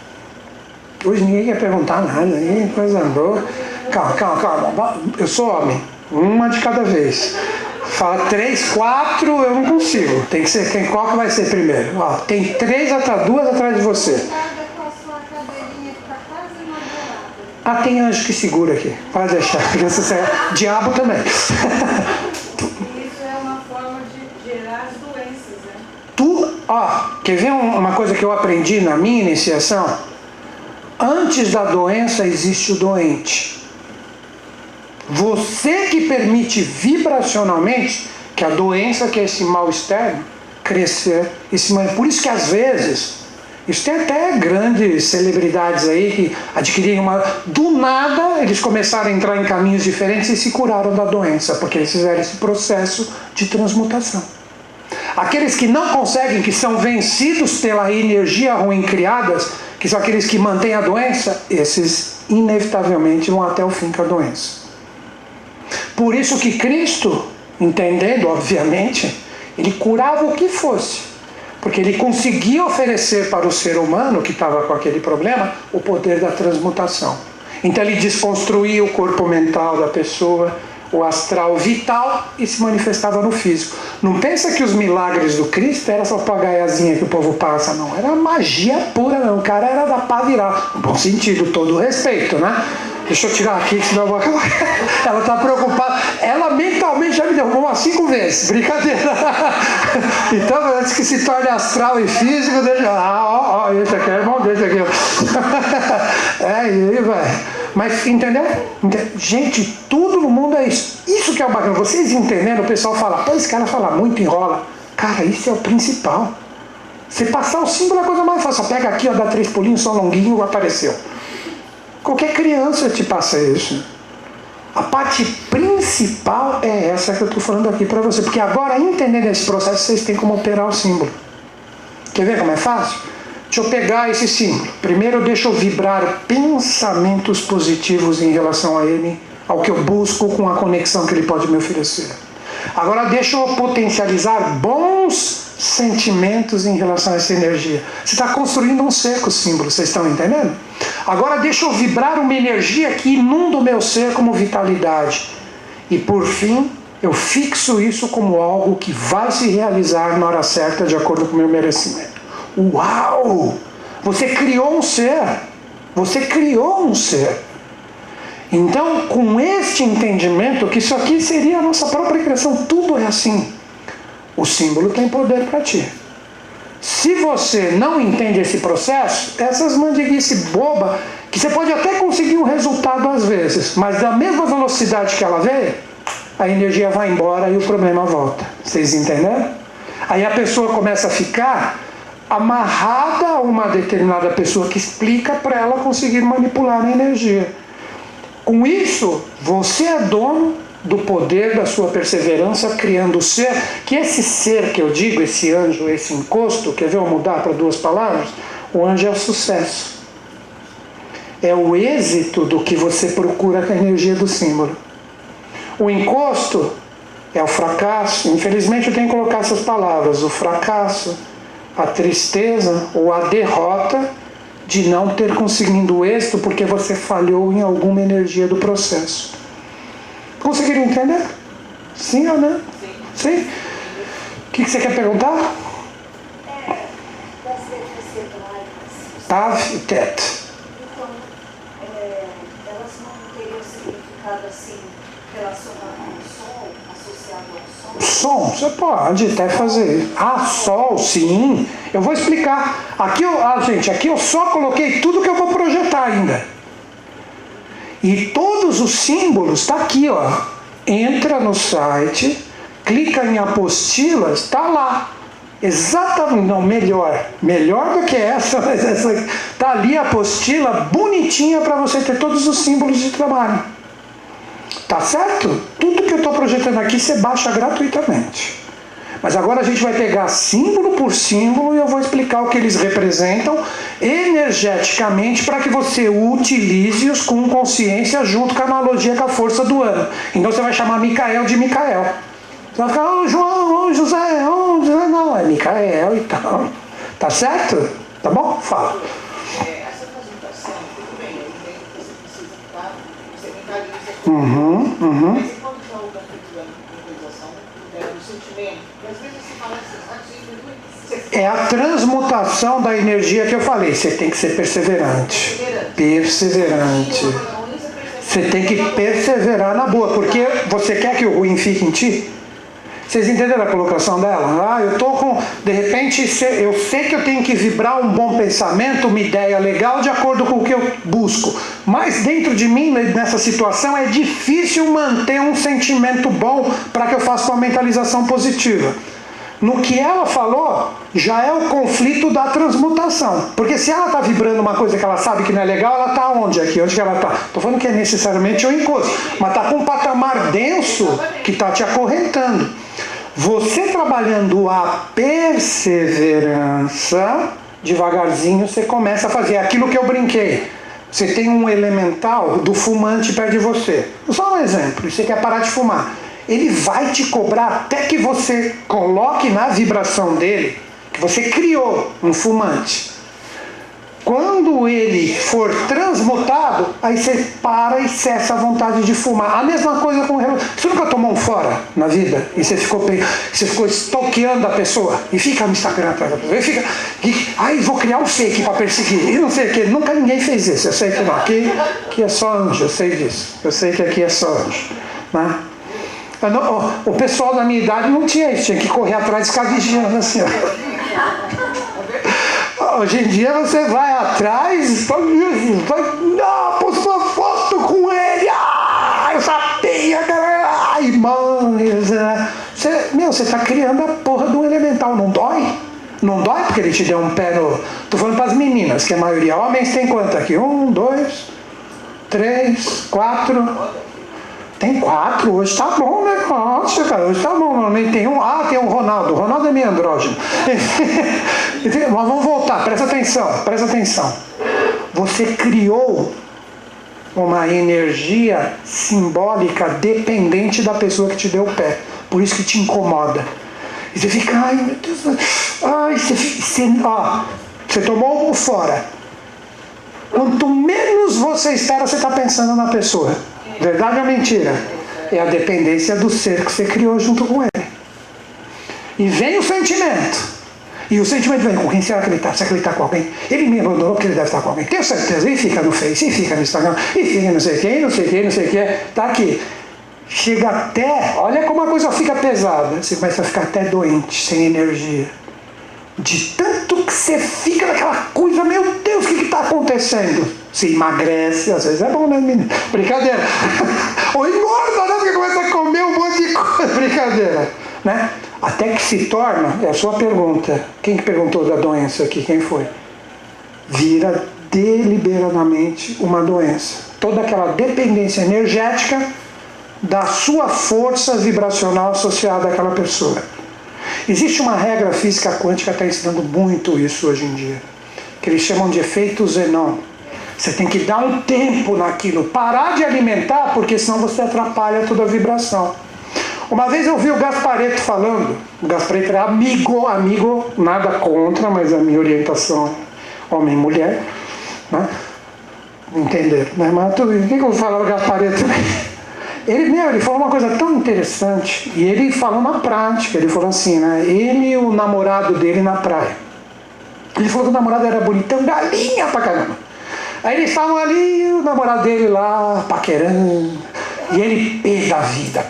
Hoje ninguém quer perguntar nada, ninguém coisa andou. Calma. Eu sou homem. Uma de cada vez. Fala 3, 4, eu não consigo. Tem que ser qual que vai ser primeiro. Ó, tem 3 atrás, 2 atrás de você. Ah, tem anjo que segura aqui. Pode deixar. Diabo também. Isso é uma forma de gerar as doenças, né? Quer ver uma coisa que eu aprendi na minha iniciação? Antes da doença existe o doente. Você que permite vibracionalmente que a doença, que é esse mal externo, crescer e se manter. Por isso que às vezes, isso tem até grandes celebridades aí que adquiriram do nada eles começaram a entrar em caminhos diferentes e se curaram da doença, porque eles fizeram esse processo de transmutação. Aqueles que não conseguem, que são vencidos pela energia ruim criadas, que são aqueles que mantêm a doença, esses inevitavelmente vão até o fim com a doença. Por isso que Cristo, entendendo, obviamente, ele curava o que fosse, porque ele conseguia oferecer para o ser humano que estava com aquele problema o poder da transmutação. Então ele desconstruía o corpo mental da pessoa, o astral vital, e se manifestava no físico. Não pensa que os milagres do Cristo era só papagaiazinha que o povo passa, não. Era magia pura, não. O cara era da pá virar. No bom sentido, todo o respeito, né? Deixa eu tirar aqui, senão eu vou acabar. Ela está preocupada. Ela mentalmente já me derrubou umas 5 vezes. Brincadeira. Então, antes que se torne astral e físico, deixa. Esse aqui é irmão desse aqui. E aí, velho. Mas, entendeu? Gente, tudo no mundo é isso. Isso que é o bacana. Vocês entenderam? O pessoal fala, pô, esse cara fala muito, enrola. Cara, isso é o principal. Você passar o símbolo é a coisa mais fácil. Só pega aqui, ó, dá 3 pulinhos, só longuinho, apareceu. Qualquer criança te passa isso. A parte principal é essa que eu estou falando aqui para você. Porque agora, entendendo esse processo, vocês têm como operar o símbolo. Quer ver como é fácil? Deixa eu pegar esse símbolo. Primeiro, deixa eu vibrar pensamentos positivos em relação a ele, ao que eu busco com a conexão que ele pode me oferecer. Agora, deixa eu potencializar bons sentimentos em relação a essa energia. Você está construindo um ser com o símbolo, vocês estão entendendo? Agora, deixa eu vibrar uma energia que inunda o meu ser como vitalidade. E, por fim, eu fixo isso como algo que vai se realizar na hora certa, de acordo com o meu merecimento. Uau! Você criou um ser. Você criou um ser. Então, com este entendimento, que isso aqui seria a nossa própria criação, tudo é assim. O símbolo tem poder para ti. Se você não entende esse processo, essas mandiguice boba, que você pode até conseguir um resultado às vezes, mas da mesma velocidade que ela veio, a energia vai embora e o problema volta. Vocês entenderam? Aí a pessoa começa a ficar amarrada a uma determinada pessoa que explica para ela conseguir manipular a energia. Com isso, você é dono do poder da sua perseverança, criando o ser, que esse ser que eu digo, esse anjo, esse encosto, quer ver eu mudar para 2 palavras? O anjo é o sucesso. É o êxito do que você procura com a energia do símbolo. O encosto é o fracasso. Infelizmente eu tenho que colocar essas palavras. O fracasso, a tristeza ou a derrota de não ter conseguido o êxito porque você falhou em alguma energia do processo. Conseguiram entender? Sim ou não? Sim? O que você quer perguntar? Das letras hebraicas. Tav e Tet. Então, elas não teriam significado assim, relacionado ao sol, associado ao sol? Som, você pode até fazer. Ah, sol, sim. Eu vou explicar. Aqui eu só coloquei tudo que eu vou projetar ainda. E todos os símbolos, está aqui, ó. Entra no site, clica em apostilas, está lá. Exatamente, não, melhor do que essa, mas essa está ali a apostila bonitinha para você ter todos os símbolos de trabalho. Tá certo? Tudo que eu estou projetando aqui você baixa gratuitamente. Mas agora a gente vai pegar símbolo por símbolo e eu vou explicar o que eles representam energeticamente para que você utilize-os com consciência junto com a analogia com a força do ano. Então você vai chamar Micael de Micael. Você vai ficar, ô João, ô José, não, é Micael e tal. Tá certo? Tá bom? Fala. Essa apresentação, tudo bem, eu entendo que você precisa estar, você mentaliza mas e quando está o mentalização, o sentimento, e às vezes você fala assim, é a transmutação da energia que eu falei, você tem que ser perseverante. Perseverante. Você tem que perseverar na boa, porque você quer que o ruim fique em ti? Vocês entenderam a colocação dela? Eu estou com... De repente, eu sei que eu tenho que vibrar um bom pensamento, uma ideia legal, de acordo com o que eu busco. Mas dentro de mim, nessa situação, é difícil manter um sentimento bom para que eu faça uma mentalização positiva. No que ela falou, já é o conflito da transmutação. Porque se ela está vibrando uma coisa que ela sabe que não é legal, ela está onde aqui? Onde que ela está? Estou falando que é necessariamente o encosto. Mas está com um patamar denso que está te acorrentando. Você trabalhando a perseverança, devagarzinho você começa a fazer aquilo que eu brinquei. Você tem um elemental do fumante perto de você. Só um exemplo, você quer parar de fumar. Ele vai te cobrar até que você coloque na vibração dele que você criou um fumante. Quando ele for transmutado, aí você para e cessa a vontade de fumar. A mesma coisa com o relógio. Você nunca tomou um fora na vida? E você ficou stalkeando a pessoa? E fica no Instagram atrás da pessoa? E fica... vou criar um fake para perseguir. E não sei o que. Nunca ninguém fez isso. Eu sei que não. Aqui é só anjo. Eu sei disso. Eu sei que aqui é só anjo. Né? O pessoal da minha idade não tinha isso. Tinha que correr atrás e ficar vigiando assim. Hoje em dia você vai atrás, postou foto com ele, eu sabia, cara, ai, mãe, você está criando a porra do elemental, não dói? Não dói porque ele te deu um pé no... Tô falando para as meninas, que a maioria, homens tem quanto aqui? 1, 2, 3, 4... Tem 4, hoje tá bom, né? Nossa, cara, hoje tá bom. Normalmente tem um. Tem o Ronaldo. O Ronaldo é meio andrógeno. Mas vamos voltar, presta atenção. Você criou uma energia simbólica dependente da pessoa que te deu o pé. Por isso que te incomoda. E você fica, ai meu Deus, você tomou o fora. Quanto menos você espera, você está pensando na pessoa. Verdade ou mentira? É a dependência do ser que você criou junto com ele. E vem o sentimento. E o sentimento vem, com quem será que ele está? Será que ele está com alguém? Ele me abandonou porque ele deve estar com alguém. Tenho certeza. E fica no Face, e fica no Instagram, e fica não sei quem, não sei quem, não sei quem. Está aqui. Chega até... Olha como a coisa fica pesada. Você começa a ficar até doente, sem energia. De tanto que você fica naquela coisa, meu Deus, o que está acontecendo? Se emagrece, às vezes é bom, né, menino? Brincadeira. Ou engorda, né? Porque começa a comer um monte de coisa. Brincadeira. Né? Até que se torna, é a sua pergunta. Quem que perguntou da doença aqui? Quem foi? Vira deliberadamente uma doença. Toda aquela dependência energética da sua força vibracional associada àquela pessoa. Existe uma regra física quântica que está ensinando muito isso hoje em dia, que eles chamam de efeito Zenon. Você tem que dar um tempo naquilo, parar de alimentar, porque senão você atrapalha toda a vibração. Uma vez eu vi o Gasparetto falando, o Gasparetto era amigo, nada contra, mas a minha orientação é homem e mulher, né? Entenderam, né? Mas tudo, o que eu vou falar do Gasparetto? Ele falou uma coisa tão interessante, e ele falou na prática, ele falou assim, né? Ele e o namorado dele na praia. Ele falou que o namorado era bonitão, galinha pra caramba. Aí eles estavam ali, e o namorado dele lá, paquerando, e ele pé da vida.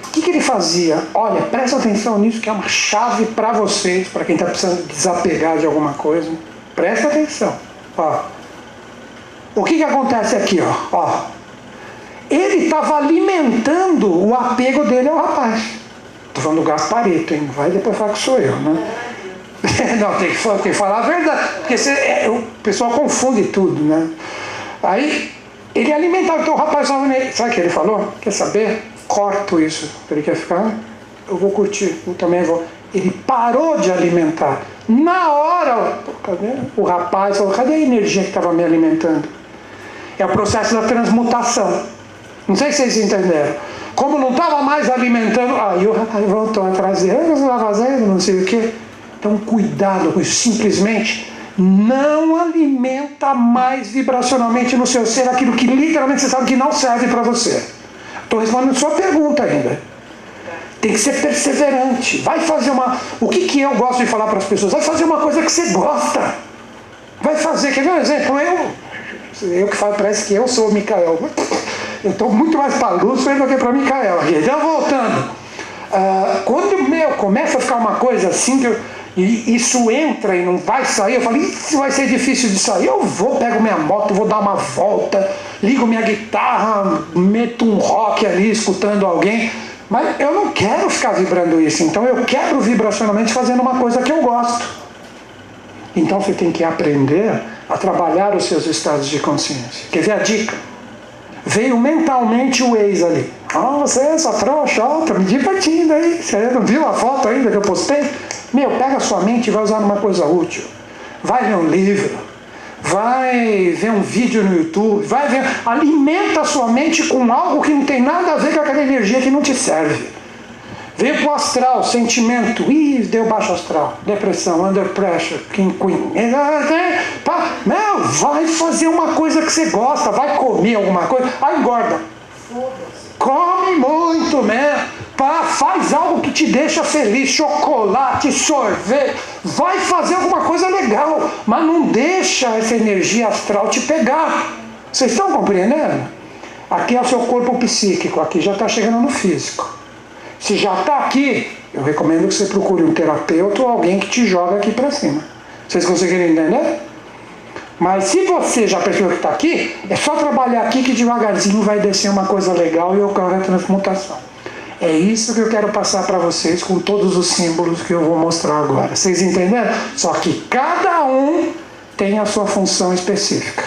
O que ele fazia? Olha, presta atenção nisso, que é uma chave para vocês, para quem está precisando desapegar de alguma coisa. Presta atenção. Ó. O que acontece aqui? Ó. Ele estava alimentando o apego dele ao rapaz. falando do Gasparito, hein? Não vai depois falar que sou eu, né? Não, tem que falar a verdade, porque o pessoal confunde tudo, né? Aí, ele alimentava, então o rapaz falava nele, sabe o que ele falou? Quer saber? Corto isso. Ele quer ficar? Eu vou curtir, eu também vou. Ele parou de alimentar. Na hora, cadê? O rapaz falou, cadê a energia que estava me alimentando? É o processo da transmutação. Não sei se vocês entenderam. Como não estava mais alimentando, aí o rapaz voltou atrás dele, você está fazendo, não sei o quê. Então, cuidado com isso. Simplesmente não alimenta mais vibracionalmente no seu ser aquilo que literalmente você sabe que não serve para você. Estou respondendo a sua pergunta ainda. Tem que ser perseverante. Vai fazer uma... O que eu gosto de falar para as pessoas? Vai fazer uma coisa que você gosta. Vai fazer. Quer ver um exemplo? Eu que falo, parece que eu sou o Micael. Eu estou muito mais para Lúcifer do que para Micael aqui. Então, voltando. Quando começa a ficar uma coisa assim, e isso entra e não vai sair, eu falo, isso vai ser difícil de sair. Eu pego minha moto, vou dar uma volta, ligo minha guitarra, meto um rock ali, escutando alguém. Mas eu não quero ficar vibrando isso. Então eu quebro vibracionalmente fazendo uma coisa que eu gosto. Então você tem que aprender a trabalhar os seus estados de consciência. Quer ver a dica? Veio mentalmente o ex ali. Você é essa trouxa, tá me divertindo aí. Você não viu a foto ainda que eu postei? Pega a sua mente e vai usar numa coisa útil. Vai ler um livro. Vai ver um vídeo no YouTube. Alimenta a sua mente com algo que não tem nada a ver com aquela energia que não te serve. Veio pro astral, sentimento. Deu baixo astral. Depressão, under pressure, King Queen. Vai fazer uma coisa que você gosta. Vai comer alguma coisa. Aí engorda. Come muito, faz algo que te deixa feliz. Chocolate, sorvete. Vai fazer alguma coisa legal. Mas não deixa essa energia astral te pegar. Vocês estão compreendendo? Aqui é o seu corpo psíquico. Aqui já está chegando no físico. Se já está aqui, eu recomendo que você procure um terapeuta ou alguém que te joga aqui para cima. Vocês conseguiram entender? Mas se você já percebeu que está aqui, é só trabalhar aqui que devagarzinho vai descer uma coisa legal e ocorre a transmutação. É isso que eu quero passar para vocês com todos os símbolos que eu vou mostrar agora. Vocês entenderam? Só que cada um tem a sua função específica.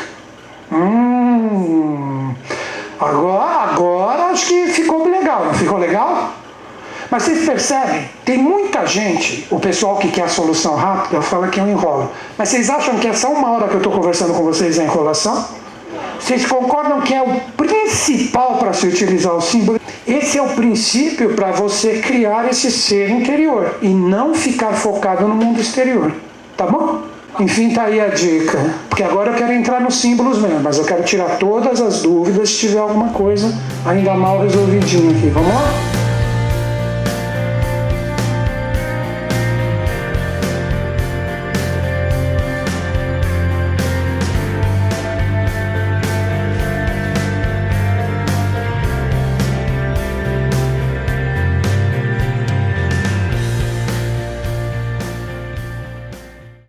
Agora acho que ficou legal, não ficou legal? Mas vocês percebem, tem muita gente, o pessoal que quer a solução rápida, fala que eu enrolo. Mas vocês acham que essa 1 hora que eu estou conversando com vocês é enrolação? Vocês concordam que é o principal para se utilizar o símbolo? Esse é o princípio para você criar esse ser interior e não ficar focado no mundo exterior. Tá bom? Enfim, tá aí a dica. Porque agora eu quero entrar nos símbolos mesmo, mas eu quero tirar todas as dúvidas se tiver alguma coisa ainda mal resolvidinha aqui. Vamos lá?